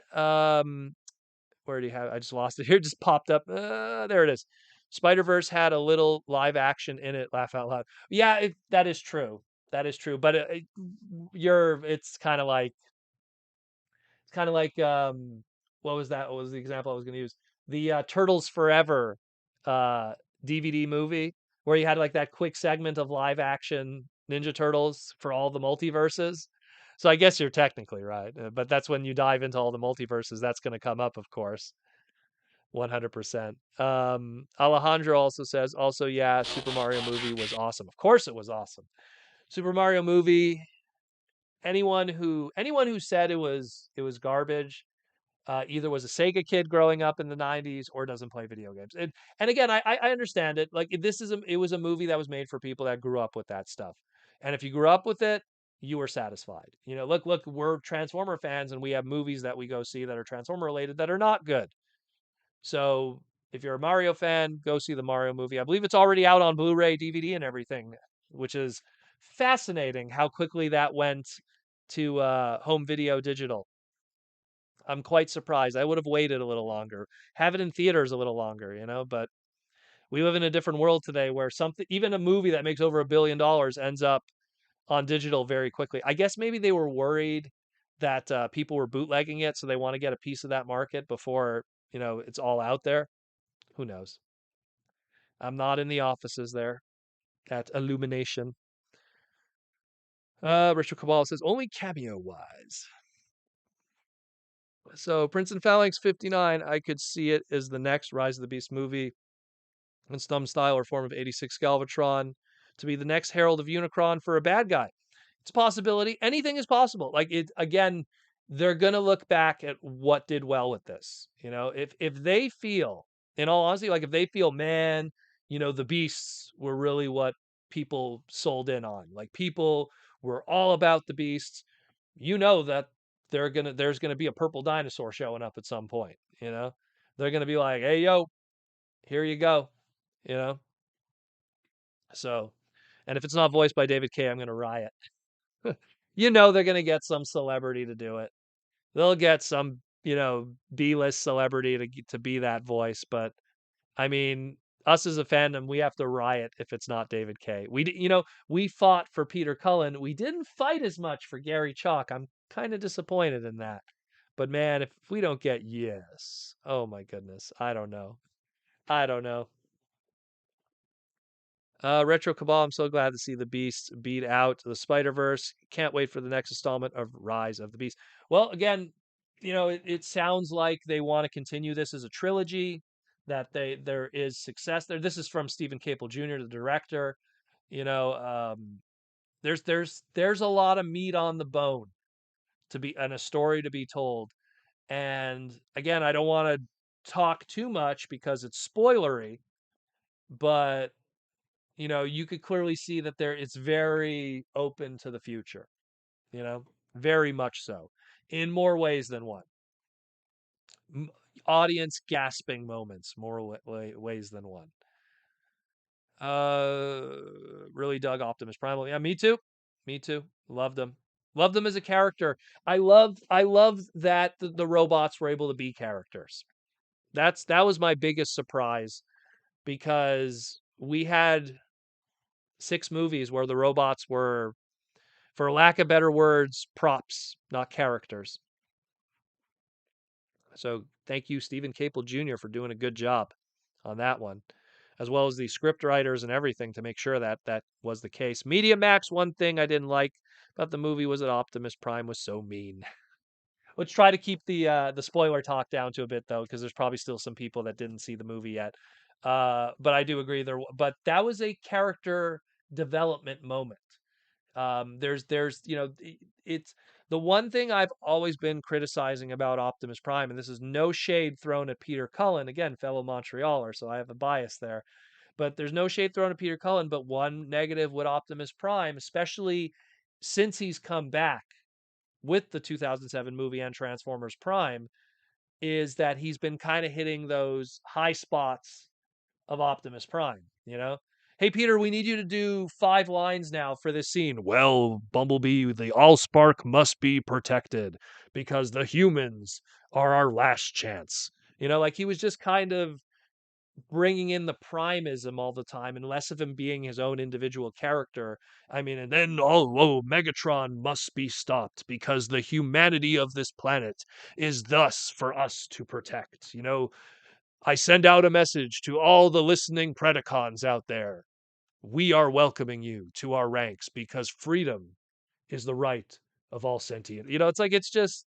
Where do you have? I just lost it here. It just popped up. There it is. Spider Verse had a little live action in it. Laugh out loud. Yeah, that is true. That is true. But it's kind of like what was that? What was the example I was going to use? The Turtles Forever uh DVD movie where you had like that quick segment of live action Ninja Turtles for all the multiverses. So I guess you're technically right, but that's when you dive into all the multiverses, that's going to come up, of course. 100%. Alejandro also says, also, yeah, Super Mario movie was awesome. Of course it was awesome. Super Mario movie, anyone who said it was garbage, either was a Sega kid growing up in the '90s or doesn't play video games. And again, I understand it. Like it was a movie that was made for people that grew up with that stuff. And if you grew up with it, you were satisfied. You know, look, we're Transformer fans, and we have movies that we go see that are Transformer related that are not good. So if you're a Mario fan, go see the Mario movie. I believe it's already out on Blu-ray, DVD, and everything, which is fascinating how quickly that went to home video digital. I'm quite surprised. I would have waited a little longer, have it in theaters a little longer, you know. But we live in a different world today where something, even a movie that makes over $1 billion, ends up on digital very quickly. I guess maybe they were worried that people were bootlegging it, so they want to get a piece of that market before it's all out there. Who knows? I'm not in the offices there at Illumination. Richard Cabal says only cameo wise. So Prince and Phalanx 59, I could see it as the next Rise of the Beast movie in some style or form of 86 Galvatron to be the next Herald of Unicron for a bad guy. It's a possibility. Anything is possible. Like it again, they're gonna look back at what did well with this. If they feel, in all honesty, like if they feel, man, the beasts were really what people sold in on. Like people were all about the beasts. That there's gonna be a purple dinosaur showing up at some point. They're gonna be like, hey yo, here you go. You know? So, and if it's not voiced by David K, I'm gonna riot. They're gonna get some celebrity to do it. They'll get some, B-list celebrity to be that voice. But I mean, us as a fandom, we have to riot if it's not David K. We fought for Peter Cullen. We didn't fight as much for Gary Chalk. I'm kind of disappointed in that. But man, if we don't get yes, oh my goodness, I don't know. I don't know. Retro Cabal, I'm so glad to see the Beast beat out the Spider Verse. Can't wait for the next installment of Rise of the Beast. Well, again, it sounds like they want to continue this as a trilogy. That there is success there. This is from Stephen Capel Jr., the director. You know, there's a lot of meat on the bone and a story to be told. And again, I don't want to talk too much because it's spoilery, but you could clearly see that it's very open to the future, very much so, in more ways than one. M- Audience gasping moments, more ways than one. Really dug Optimus Primal. Yeah, me too. Me too. Loved him. Loved him as a character. I love that the robots were able to be characters. That was my biggest surprise because we had 6 movies where the robots were, for lack of better words, props, not characters. So thank you, Stephen Capel Jr., for doing a good job on that one, as well as the script writers and everything to make sure that that was the case. Media Max, one thing I didn't like about the movie was that Optimus Prime was so mean. Let's try to keep the spoiler talk down to a bit though, because there's probably still some people that didn't see the movie yet. But I do agree but that was a character development moment. There's it's the one thing I've always been criticizing about Optimus Prime, and this is no shade thrown at Peter Cullen, again, fellow Montrealer, so I have a bias there. But there's no shade thrown at Peter Cullen, but one negative with Optimus Prime, especially since he's come back with the 2007 movie and Transformers Prime, is that he's been kind of hitting those high spots of Optimus Prime, Hey Peter, we need you to do 5 lines now for this scene. Well, Bumblebee, the Allspark must be protected because the humans are our last chance. Like he was just kind of bringing in the primism all the time and less of him being his own individual character. I mean, and then, Megatron must be stopped because the humanity of this planet is thus for us to protect. I send out a message to all the listening Predacons out there. We are welcoming you to our ranks because freedom is the right of all sentient. It's like it's just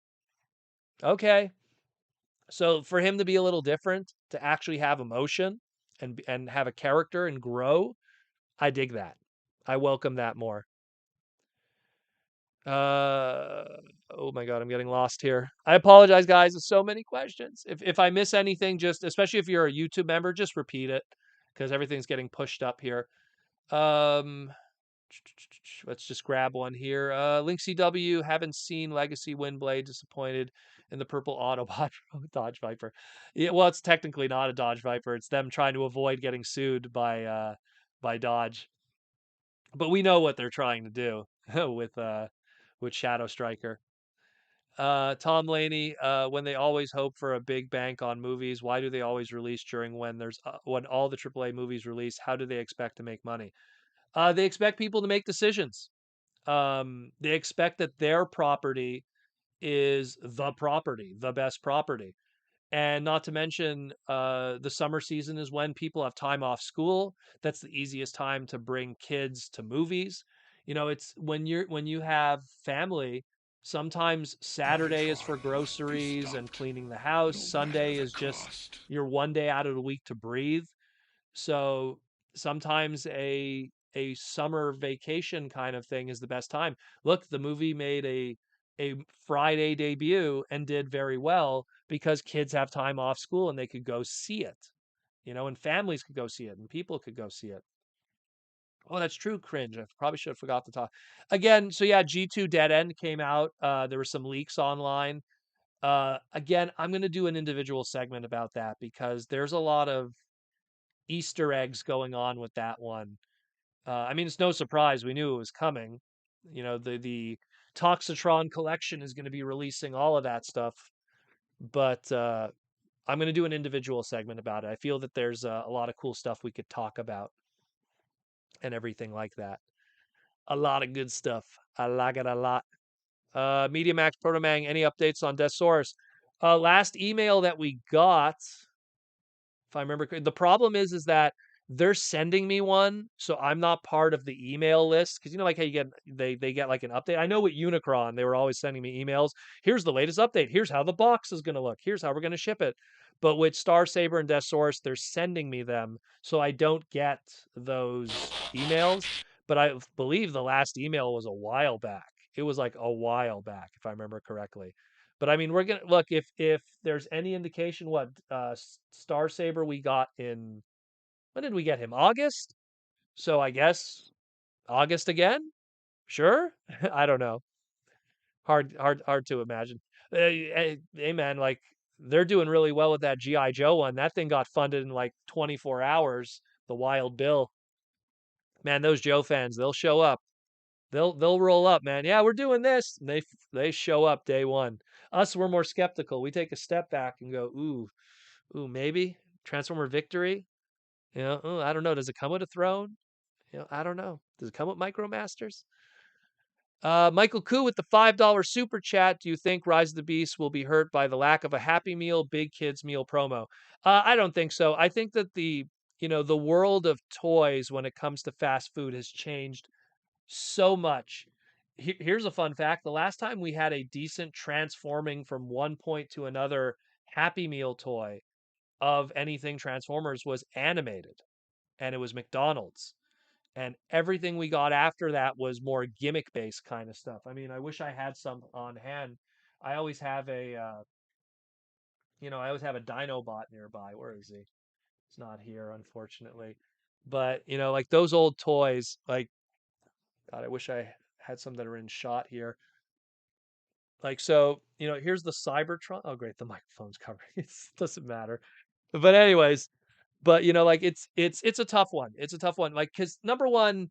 okay. So for him to be a little different, to actually have emotion and have a character and grow, I dig that. I welcome that more. Uh Oh my god, I'm getting lost here. I apologize, guys. There's so many questions. If I miss anything, just especially if you're a YouTube member, just repeat it because everything's getting pushed up here. Um, let's just grab one here. Link CW, haven't seen Legacy Windblade, disappointed in the purple Autobot Dodge Viper. Yeah, well, it's technically not a Dodge Viper. It's them trying to avoid getting sued by Dodge. But we know what they're trying to do with Shadow Striker. Tom Laney, when they always hope for a big bank on movies, why do they always release during when all the AAA movies release? How do they expect to make money? They expect people to make decisions. They expect that their property is the property, the best property. And not to mention, the summer season is when people have time off school. That's the easiest time to bring kids to movies. You know, it's when you have family, sometimes Saturday is for groceries and cleaning the house. Sunday is just your one day out of the week to breathe. So sometimes a summer vacation kind of thing is the best time. Look, the movie made a Friday debut and did very well because kids have time off school and they could go see it. And families could go see it and people could go see it. Oh, that's true. Cringe. I probably should have forgot to talk again. So yeah, G2 Dead End came out. There were some leaks online. Again, I'm going to do an individual segment about that because there's a lot of Easter eggs going on with that one. I mean, it's no surprise we knew it was coming. The Toxitron collection is going to be releasing all of that stuff, but I'm going to do an individual segment about it. I feel that there's a lot of cool stuff we could talk about and everything like that. A lot of good stuff. I like it a lot. Media Max Protomang, any updates on Deathsaurus? Last email that we got, if I remember correctly. The problem is that they're sending me one, so I'm not part of the email list because like how you get they get like an update. I know with Unicron they were always sending me emails. Here's the latest update. Here's how the box is going to look. Here's how we're going to ship it. But with Star Saber and Death Source, they're sending me them, so I don't get those emails. But I believe the last email was a while back. It was like a while back, if I remember correctly. But I mean, we're gonna look if there's any indication what Star Saber we got in when did we get him? August. So I guess August again. Sure. I don't know. Hard to imagine. Hey man, like they're doing really well with that GI Joe one. That thing got funded in like 24 hours. The Wild Bill. Man, those Joe fans, they'll show up. They'll roll up, man. Yeah, we're doing this. And they show up day one. Us, we're more skeptical. We take a step back and go, ooh, maybe Transformer Victory. Ooh, I don't know. Does it come with a throne? I don't know. Does it come with Micromasters? Michael Koo with the $5 super chat. Do you think Rise of the Beast will be hurt by the lack of a Happy Meal, Big Kids Meal promo? I don't think so. I think that the world of toys when it comes to fast food has changed so much. Here's a fun fact. The last time we had a decent transforming from one point to another Happy Meal toy of anything Transformers was animated, and it was McDonald's. And everything we got after that was more gimmick based kind of stuff. I mean, I wish I had some on hand. I always have I always have a Dinobot nearby. Where is he? He's not here, unfortunately. But, like those old toys, like, God, I wish I had some that are in shot here. Like, so, here's the Cybertron. Oh, great. The microphone's covering. It doesn't matter. But anyways, like it's a tough one. It's a tough one. Like, cause number one,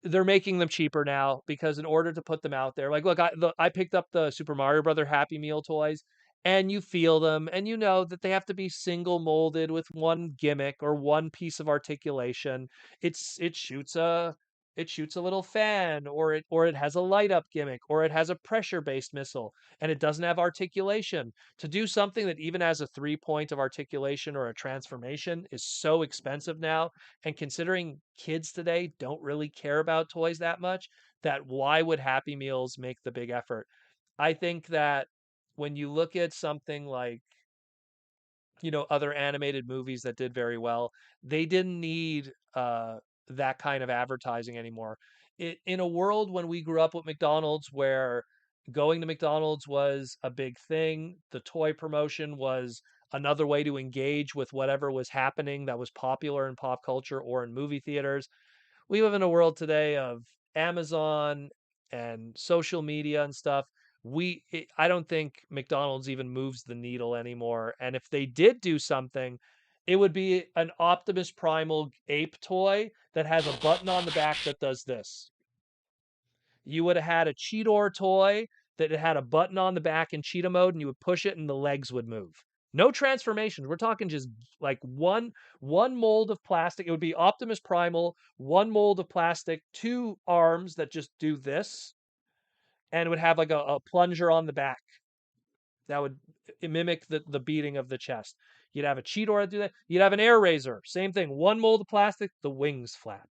they're making them cheaper now because in order to put them out there, like, look, I picked up the Super Mario Brother Happy Meal toys, and you feel them, and you know that they have to be single molded with one gimmick or one piece of articulation. It shoots a little fan, or it has a light up gimmick, or it has a pressure based missile, and it doesn't have articulation. To do something that even has a 3 point of articulation or a transformation is so expensive now, and considering kids today don't really care about toys that much, that why would Happy Meals make the big effort? I think that when you look at something like, other animated movies that did very well, they didn't need that kind of advertising anymore. In a world when we grew up with McDonald's where going to McDonald's was a big thing. The toy promotion was another way to engage with whatever was happening that was popular in pop culture or in movie theaters. We live in a world today of Amazon and social media and stuff. I don't think McDonald's even moves the needle anymore. And if they did do something, it would be an Optimus Primal ape toy that has a button on the back that does this. You would have had a Cheetor toy that had a button on the back in cheetah mode, and you would push it and the legs would move. No transformations. We're talking just like one mold of plastic. It would be Optimus Primal, one mold of plastic, two arms that just do this, and it would have like a plunger on the back that would mimic the beating of the chest. You'd have a Cheetor that do that. You'd have an Air Razor, same thing. One mold of plastic, the wings flap.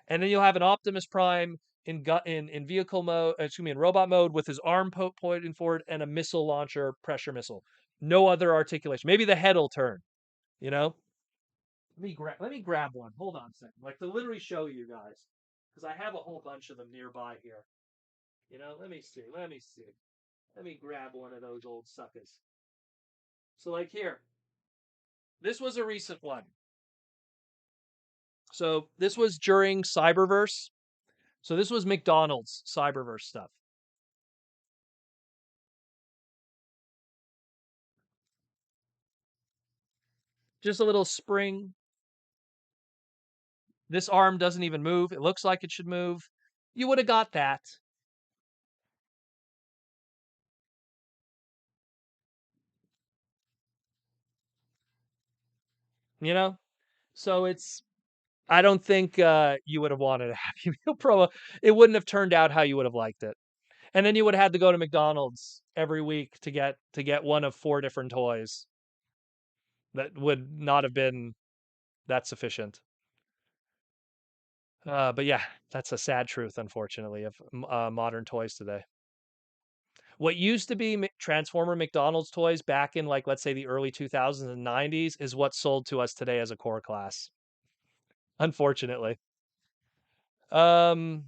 And then you'll have an Optimus Prime in vehicle mode, excuse me, in robot mode with his arm pointing forward and a missile launcher, pressure missile. No other articulation. Maybe the head will turn. You know. Let me grab one. Hold on a second. Like to literally show you guys, because I have a whole bunch of them nearby here. You know. Let me see. Let me see. Let me grab one of those old suckers. So like here, this was a recent one. So this was during Cyberverse. So this was McDonald's Cyberverse stuff. Just a little spring. This arm doesn't even move. It looks like it should move. You would have got that. You know? So I don't think you would have wanted a Happy Meal Pro. It wouldn't have turned out how you would have liked it. And then you would have had to go to McDonald's every week to get one of 4 different toys. That would not have been that sufficient. But yeah, that's a sad truth, unfortunately, of modern toys today. What used to be Transformer McDonald's toys back in, like, let's say the early 2000s and 90s is what's sold to us today as a core class, unfortunately. Um,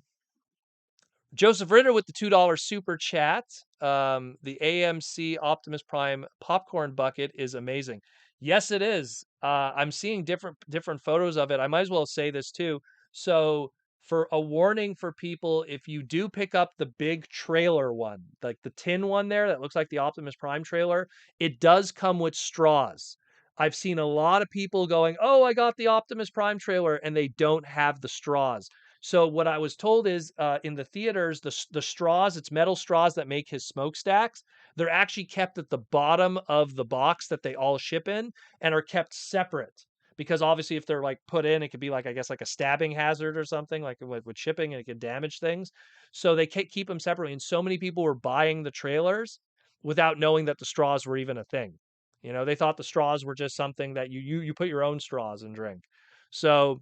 Joseph Ritter with the $2 super chat. The AMC Optimus Prime popcorn bucket is amazing. Yes, it is. I'm seeing different photos of it. I might as well say this too. So, for a warning for people, if you do pick up the big trailer one, like the tin one there that looks like the Optimus Prime trailer, it does come with straws. I've seen a lot of people going, "Oh, I got the Optimus Prime trailer," and they don't have the straws. So what I was told is, in the theaters, the straws, it's metal straws that make his smokestacks. They're actually kept at the bottom of the box that they all ship in, and are kept separate because obviously if they're like put in, it could be like, I guess, like a stabbing hazard or something, like with shipping, and it could damage things. So they keep them separately. And so many people were buying the trailers without knowing that the straws were even a thing. You know, they thought the straws were just something that you put your own straws and drink. So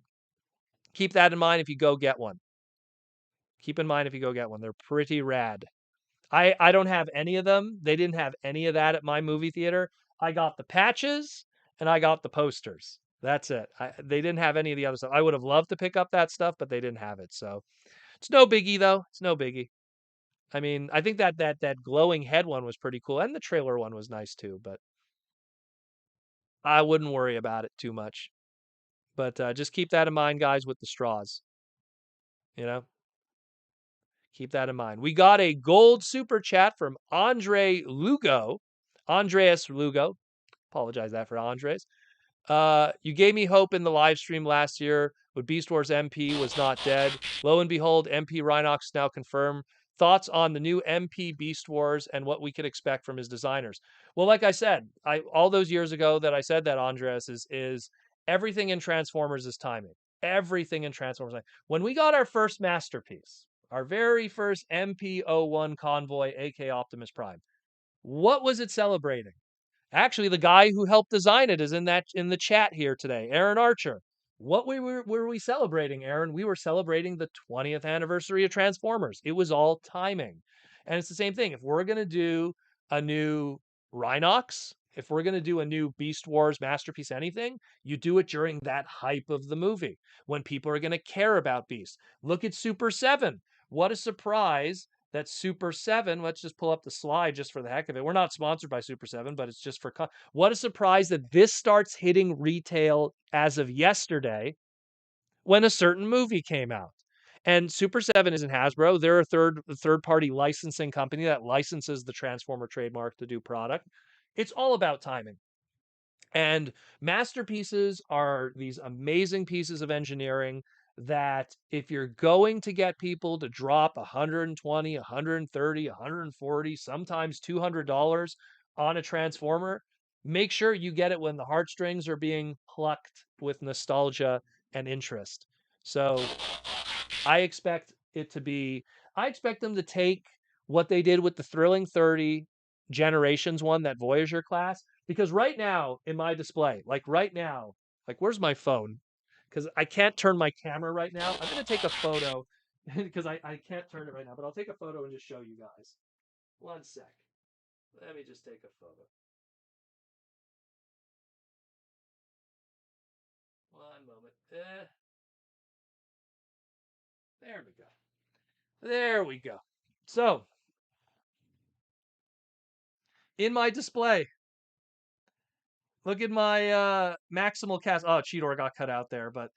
keep that in mind if you go get one. Keep in mind if you go get one. They're pretty rad. I don't have any of them. They didn't have any of that at my movie theater. I got the patches and I got the posters. That's it. They didn't have any of the other stuff. I would have loved to pick up that stuff, but they didn't have it. So it's no biggie though. It's no biggie. I mean, I think that glowing head one was pretty cool, and the trailer one was nice too. But I wouldn't worry about it too much. But just keep that in mind, guys, with the straws. You know. Keep that in mind. We got a gold super chat from Andreas Lugo. Apologize that for Andres. You gave me hope in the live stream last year when Beast Wars MP was not dead. Lo and behold, MP Rhinox now confirmed. Thoughts on the new MP Beast Wars and what we could expect from his designers? Well, like I said, all those years ago that I said that, Andres, is everything in Transformers is timing. Everything in Transformers. When we got our first masterpiece, our very first MP01 convoy, aka Optimus Prime, what was it celebrating? Actually, the guy who helped design it is in the chat here today, Aaron Archer. What were we celebrating, Aaron? We were celebrating the 20th anniversary of Transformers. It was all timing. And it's the same thing. If we're going to do a new Rhinox, if we're going to do a new Beast Wars masterpiece, anything, you do it during that hype of the movie when people are going to care about Beast. Look at Super 7. What a surprise that Super7, let's just pull up the slide just for the heck of it. We're not sponsored by Super7, but it's just for what a surprise that this starts hitting retail as of yesterday when a certain movie came out. And Super7 isn't Hasbro. They're a third party licensing company that licenses the Transformer trademark to do product. It's all about timing. And masterpieces are these amazing pieces of engineering that if you're going to get people to drop 120, 130, 140, sometimes $200 on a Transformer, make sure you get it when the heartstrings are being plucked with nostalgia and interest. So I expect it to be, I expect them to take what they did with the Thrilling 30 Generations one, that Voyager class, because right now in my display, like right now, like where's my phone? Because I can't turn my camera right now. I'm going to take a photo because I can't turn it right now, but I'll take a photo and just show you guys. One sec. Let me just take a photo. One moment. There we go. There we go. So in my display, look at my maximal cast. Oh, Cheetor got cut out there, but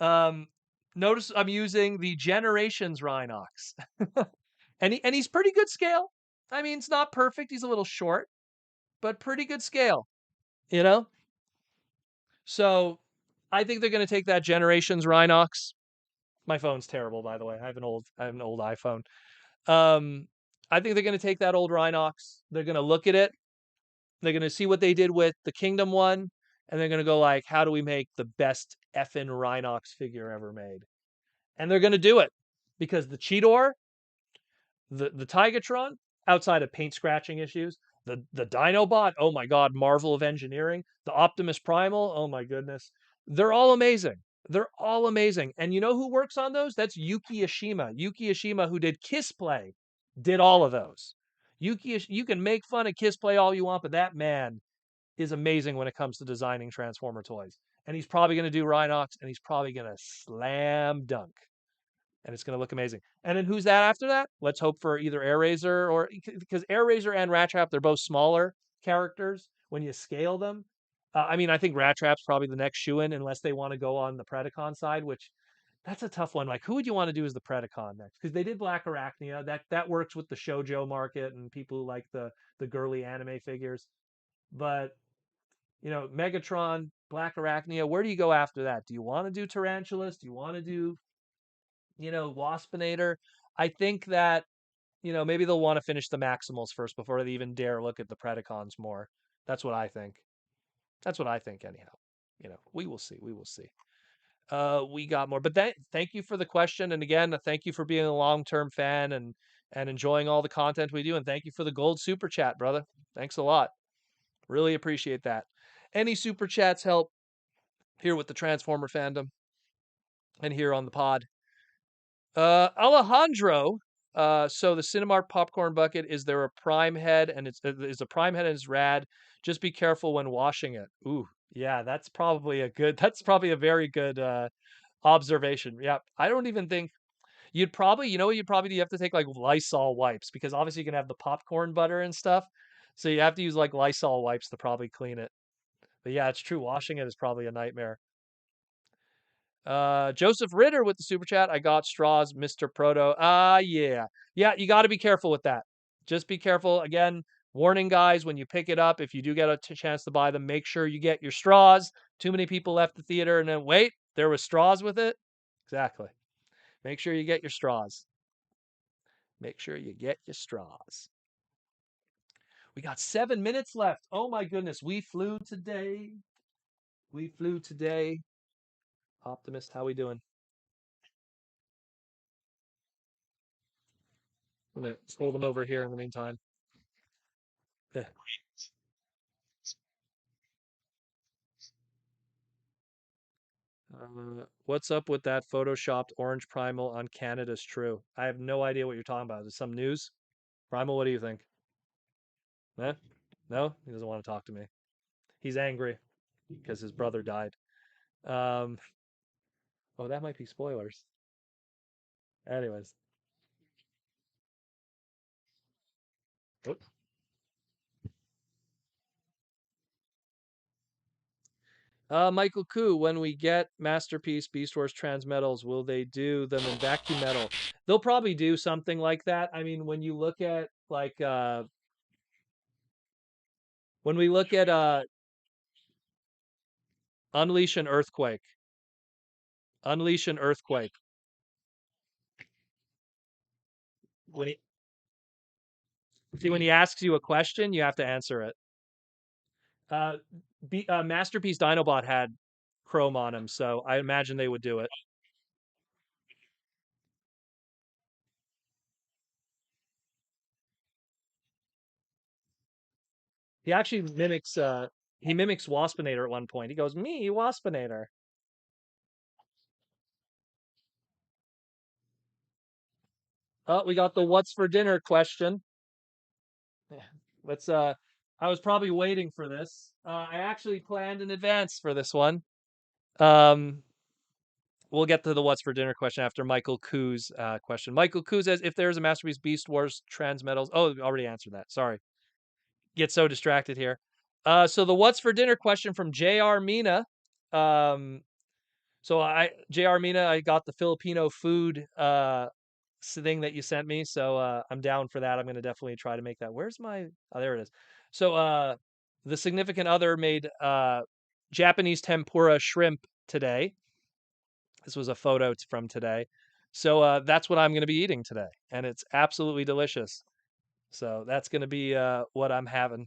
um, notice I'm using the Generations Rhinox, and he's pretty good scale. I mean, it's not perfect. He's a little short, but pretty good scale. You know, so I think they're going to take that Generations Rhinox. My phone's terrible, by the way. I have an old iPhone. Um, I think they're going to take that old Rhinox. They're going to look at it. They're going to see what they did with the Kingdom one, and they're going to go like, how do we make the best effing Rhinox figure ever made? And they're going to do it because the Cheetor, the Tigatron, outside of paint scratching issues, the Dinobot, oh my god, marvel of engineering, the Optimus Primal, oh my goodness, they're all amazing. They're all amazing. And you know who works on those? That's Yuki Ashima. Yuki Ashima, who did Kiss Play, did all of those. You can make fun of Kiss Play all you want, but that man is amazing when it comes to designing Transformer toys. And he's probably going to do Rhinox, and he's probably going to slam dunk. And it's going to look amazing. And then who's that after that? Let's hope for either Air Razor or because Air Razor and Rat Trap, they're both smaller characters when you scale them. I mean, I think Rat Trap's probably the next shoe in unless they want to go on the Predacon side, which that's a tough one. Like, who would you want to do as the Predacon next? Because they did Black Arachnia. That works with the shojo market and people who like the girly anime figures. But Megatron, Black Arachnia, where do you go after that? Do you want to do Tarantulas? Do you want to do, Waspinator? I think that, maybe they'll want to finish the Maximals first before they even dare look at the Predacons more. That's what I think. That's what I think, anyhow. We will see. We will see. We got more, but thank you for the question, and again, thank you for being a long-term fan and enjoying all the content we do, and thank you for the gold super chat, brother. Thanks a lot. Really appreciate that. Any super chats help here with the Transformer fandom and here on the pod. Alejandro. So the Cinemark popcorn bucket, is there a prime head and is a prime head and it's rad. Just be careful when washing it. Ooh, yeah, that's probably a very good observation. Yeah. I don't even think you'd probably, you'd probably you have to take like Lysol wipes because obviously you can have the popcorn butter and stuff. So you have to use like Lysol wipes to probably clean it. But yeah, it's true. Washing it is probably a nightmare. Joseph Ritter with the super chat. I got straws, Mr. Proto. Yeah. Yeah, you got to be careful with that. Just be careful. Again, warning guys, when you pick it up, if you do get a chance to buy them, make sure you get your straws. Too many people left the theater and then wait, there was straws with it. Exactly. Make sure you get your straws. Make sure you get your straws. We got 7 minutes left. Oh my goodness, we flew today. We flew today. Optimist, how we doing? I'm gonna hold them over here in the meantime. Yeah. What's up with that photoshopped orange primal on Canada's True? I have no idea what you're talking about. Is it some news? Primal, what do you think? Eh? No? He doesn't want to talk to me. He's angry because his brother died. Um, oh, that might be spoilers. Anyways, Oops. Michael Koo, when we get Masterpiece Beast Wars Transmetals, will they do them in vacuum metal? They'll probably do something like that. I mean, when you look at like when we look at Unleash an Earthquake, Unleash an Earthquake. When he see when he asks you a question, you have to answer it. Uh, Masterpiece Dinobot had chrome on him, so I imagine they would do it. He actually mimics he mimics Waspinator at one point. He goes, "Me, Waspinator." Oh, we got the what's for dinner question. Yeah, let's I was probably waiting for this. I actually planned in advance for this one. Um we'll get to the what's for dinner question after Michael Koo's question. Michael Koo says if there's a Masterpiece Beast Wars Transmetals. Oh, already answered that. Sorry. Get so distracted here. So the what's for dinner question from JR Mina. Um so JR Mina, I got the Filipino food thing that you sent me, so I'm down for that. I'm gonna definitely try to make that. Where's my oh there it is. So the significant other made Japanese tempura shrimp today. This was a photo from today. So that's what I'm gonna be eating today. And it's absolutely delicious. So that's gonna be what I'm having.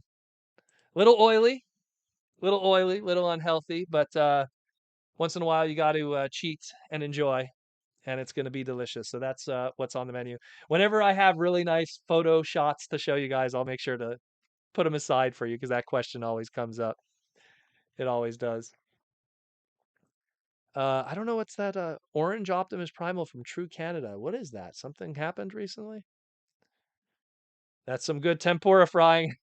Little oily, little unhealthy, but once in a while you got to cheat and enjoy, and it's going to be delicious. So that's what's on the menu. Whenever I have really nice photo shots to show you guys, I'll make sure to put them aside for you because that question always comes up. It always does. I don't know what's that orange Optimus Primal from True Canada. What is that? Something happened recently? That's some good tempura frying.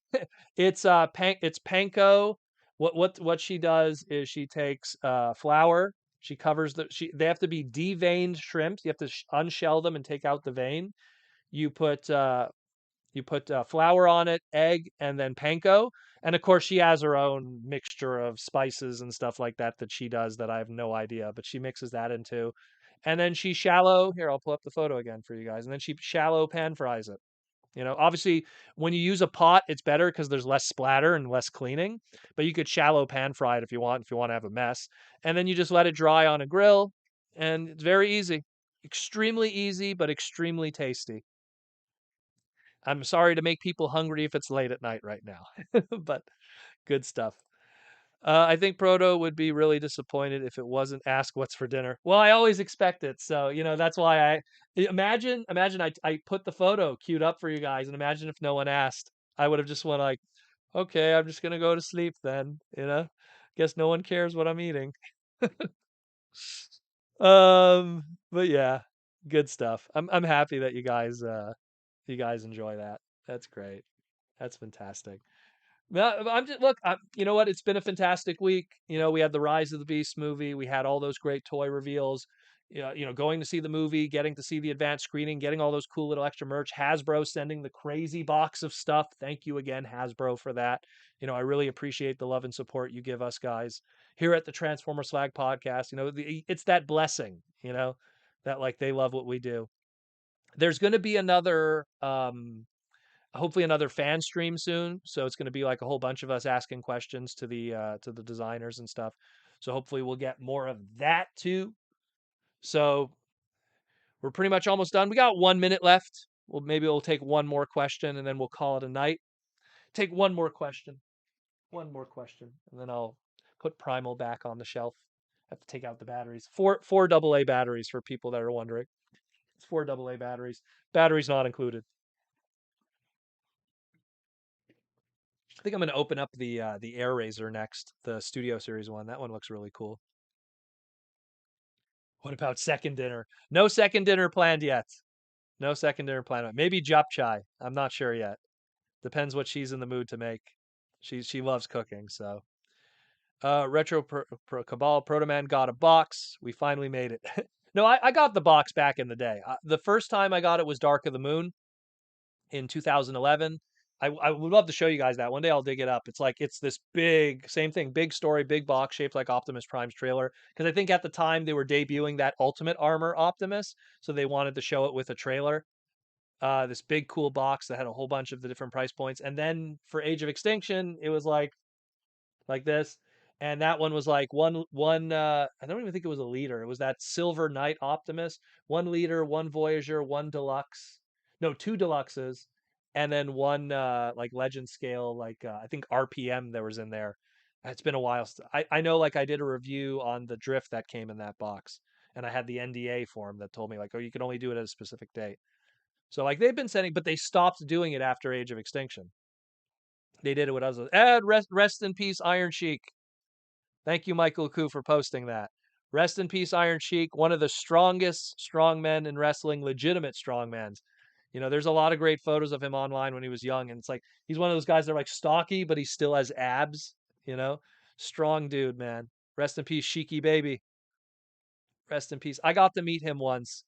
It's panko. What she does is she takes flour, she covers they have to be deveined shrimps. You have to unshell them and take out the vein. You put flour on it, egg, and then panko. And of course, she has her own mixture of spices and stuff like that that she does that I have no idea, but she mixes that into. And then she shallow. Here, I'll pull up the photo again for you guys. And then she shallow pan fries it. Obviously, when you use a pot, it's better because there's less splatter and less cleaning. But you could shallow pan fry it if you want to have a mess. And then you just let it dry on a grill, and it's very easy. Extremely easy, but extremely tasty. I'm sorry to make people hungry if it's late at night right now, but good stuff. I think Proto would be really disappointed if it wasn't asked what's for dinner. Well, I always expect it, so that's why imagine I put the photo queued up for you guys, and imagine if no one asked, I would have just went like, okay, I'm just gonna go to sleep then. Guess no one cares what I'm eating. But yeah, good stuff. I'm happy that you guys enjoy that. That's great. That's fantastic. Well, I'm just look. You know what? It's been a fantastic week. We had the Rise of the Beast movie. We had all those great toy reveals. Yeah, going to see the movie, getting to see the advanced screening, getting all those cool little extra merch. Hasbro sending the crazy box of stuff. Thank you again, Hasbro, for that. I really appreciate the love and support you give us guys here at the Transformer Slag podcast. It's that blessing. That like they love what we do. There's going to be another hopefully another fan stream soon. So it's going to be like a whole bunch of us asking questions to the designers and stuff. So hopefully we'll get more of that too. So we're pretty much almost done. We got 1 minute left. Well, maybe we'll take one more question and then we'll call it a night. Take one more question, and then I'll put Primal back on the shelf. Have to take out the batteries. Four AA batteries for people that are wondering. It's four AA batteries. Batteries not included. I think I'm going to open up the Air Razor next, the Studio Series one. That one looks really cool. What about second dinner? No second dinner planned yet. No second dinner planned. Maybe japchae. I'm not sure yet. Depends what she's in the mood to make. She loves cooking, so. Retro Cabal Protoman got a box. We finally made it. No, I got the box back in the day. The first time I got it was Dark of the Moon in 2011. I would love to show you guys that. One day I'll dig it up. It's like it's this big, same thing, big story, big box shaped like Optimus Prime's trailer. Because I think at the time they were debuting that Ultimate Armor Optimus, so they wanted to show it with a trailer. This big cool box that had a whole bunch of the different price points. And then for Age of Extinction, it was like this. And that one was like one I don't even think it was a liter. It was that Silver Knight Optimus, 1 liter, one Voyager, one Deluxe. No, two Deluxes, and then one like Legend scale, like I think RPM there was in there. It's been a while. I know like I did a review on the drift that came in that box, and I had the NDA form that told me like, oh, you can only do it at a specific date. So like they've been sending, but they stopped doing it after Age of Extinction. They did it with others. And rest in peace, Iron Sheik. Thank you, Michael Koo, for posting that. Rest in peace, Iron Sheik, one of the strongest strongmen in wrestling, legitimate strongmans. You know, there's a lot of great photos of him online when he was young, and it's like he's one of those guys that are like stocky, but he still has abs. You know, strong dude, man. Rest in peace, Sheiky baby. Rest in peace. I got to meet him once.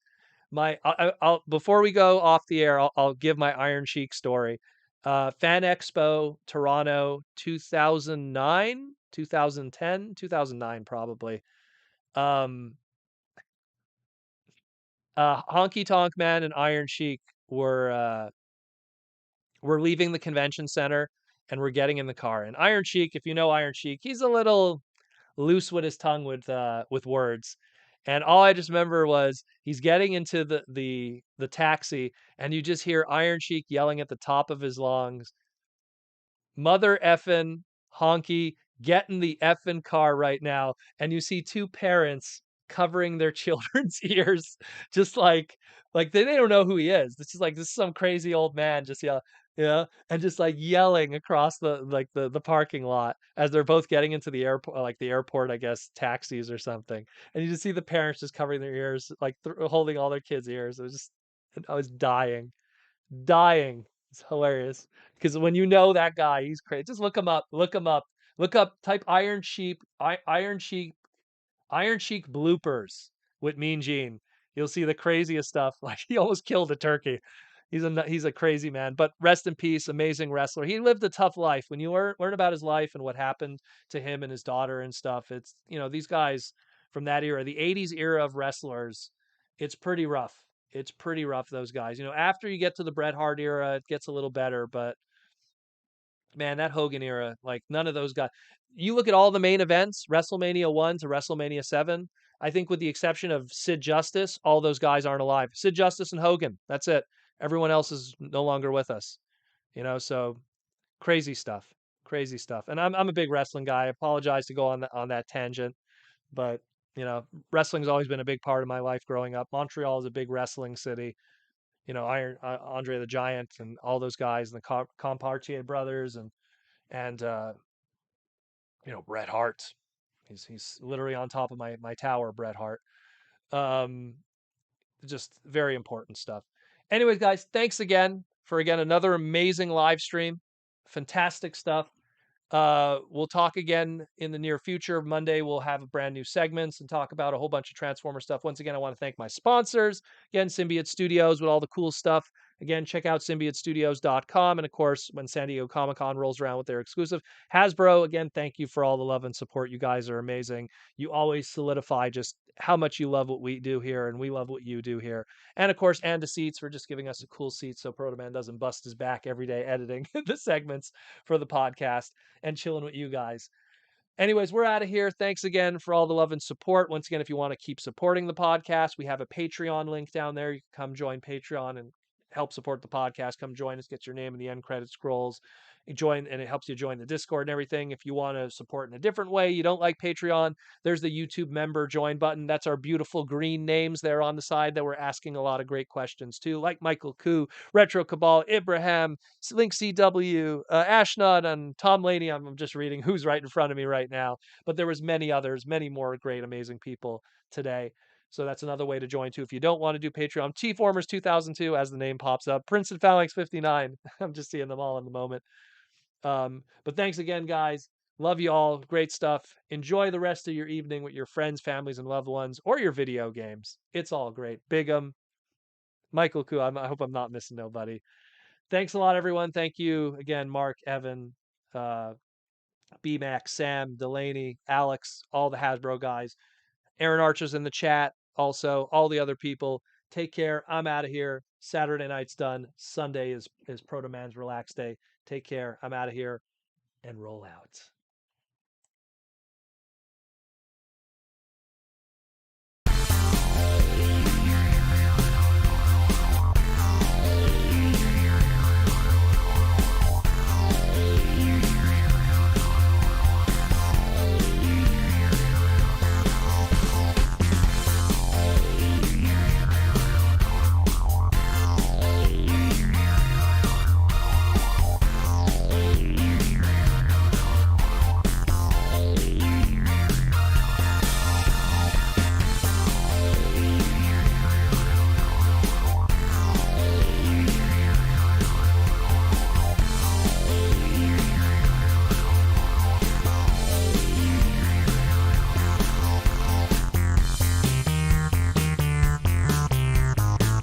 I'll before we go off the air, I'll give my Iron Sheik story. Fan Expo Toronto 2009, 2010, 2009 probably. Um, Honky Tonk Man and Iron Sheik were leaving the convention center and we're getting in the car. And Iron Sheik, if you know Iron Sheik, he's a little loose with his tongue with words. And all I just remember was he's getting into the taxi and you just hear Iron Sheik yelling at the top of his lungs, "Mother effin' honky, get in the effin' car right now." And you see two parents covering their children's ears, just like they don't know who he is. This is like this is some crazy old man just yell, yeah, and just like yelling across the parking lot as they're both getting into the airport, like the airport, I guess, taxis or something. And you just see the parents just covering their ears, like holding all their kids' ears. It was just, I was dying, dying. It's hilarious because when you know that guy, he's crazy. Just look him up. Look him up. Look up. Type Iron Sheep. Iron Sheep. Iron Sheik bloopers with Mean Gene. You'll see the craziest stuff. Like he almost killed a turkey. He's a crazy man. But rest in peace, amazing wrestler. He lived a tough life. When you learn about his life and what happened to him and his daughter and stuff, it's these guys from that era, the '80s era of wrestlers. It's pretty rough. It's pretty rough. Those guys. After you get to the Bret Hart era, it gets a little better. But man, that Hogan era, like none of those guys. You look at all the main events, WrestleMania 1 to WrestleMania 7. I think with the exception of Sid Justice, all those guys aren't alive. Sid Justice and Hogan. That's it. Everyone else is no longer with us. So crazy stuff. Crazy stuff. And I'm a big wrestling guy. I apologize to go on that tangent, but wrestling's always been a big part of my life growing up. Montreal is a big wrestling city. Iron Andre the Giant and all those guys and the Compartier brothers and Bret Hart. He's literally on top of my tower, Bret Hart. Um, just very important stuff. Anyways, guys, thanks again for another amazing live stream. Fantastic stuff. We'll talk again in the near future. Monday, we'll have brand new segments and talk about a whole bunch of Transformer stuff. Once again, I want to thank my sponsors. Again, Symbiote Studios with all the cool stuff. Again, check out symbiotestudios.com. And of course, when San Diego Comic-Con rolls around with their exclusive, Hasbro, again, thank you for all the love and support. You guys are amazing. You always solidify just how much you love what we do here, and we love what you do here. And of course, Anda Seats for just giving us a cool seat so Proto Man doesn't bust his back every day editing the segments for the podcast and chilling with you guys. Anyways, we're out of here. Thanks again for all the love and support. Once again, if you want to keep supporting the podcast, we have a Patreon link down there. You can come join Patreon and help support the podcast. Come join us, get your name in the end credit scrolls. Join, and it helps you join the Discord and everything. If you want to support in a different way, you don't like Patreon, there's the YouTube member join button. That's our beautiful green names there on the side that we're asking a lot of great questions too, like Michael Koo, Retro Cabal, Ibrahim, Link CW, Ashnod, and Tom Laney. I'm just reading who's right in front of me right now, but there was many others, many more great, amazing people today. So that's another way to join too. If you don't want to do Patreon, T-Formers 2002, as the name pops up, Princeton Phalanx 59. I'm just seeing them all in the moment. But thanks again, guys. Love you all. Great stuff. Enjoy the rest of your evening with your friends, families, and loved ones, or your video games. It's all great. Bigum, Michael Koo. I hope I'm not missing nobody. Thanks a lot, everyone. Thank you again, Mark, Evan, uh, BMAX, Sam, Delaney, Alex, all the Hasbro guys. Aaron Archer's in the chat. Also, all the other people. Take care. I'm out of here. Saturday night's done. Sunday is Proto Man's relax day. Take care. I'm out of here and roll out.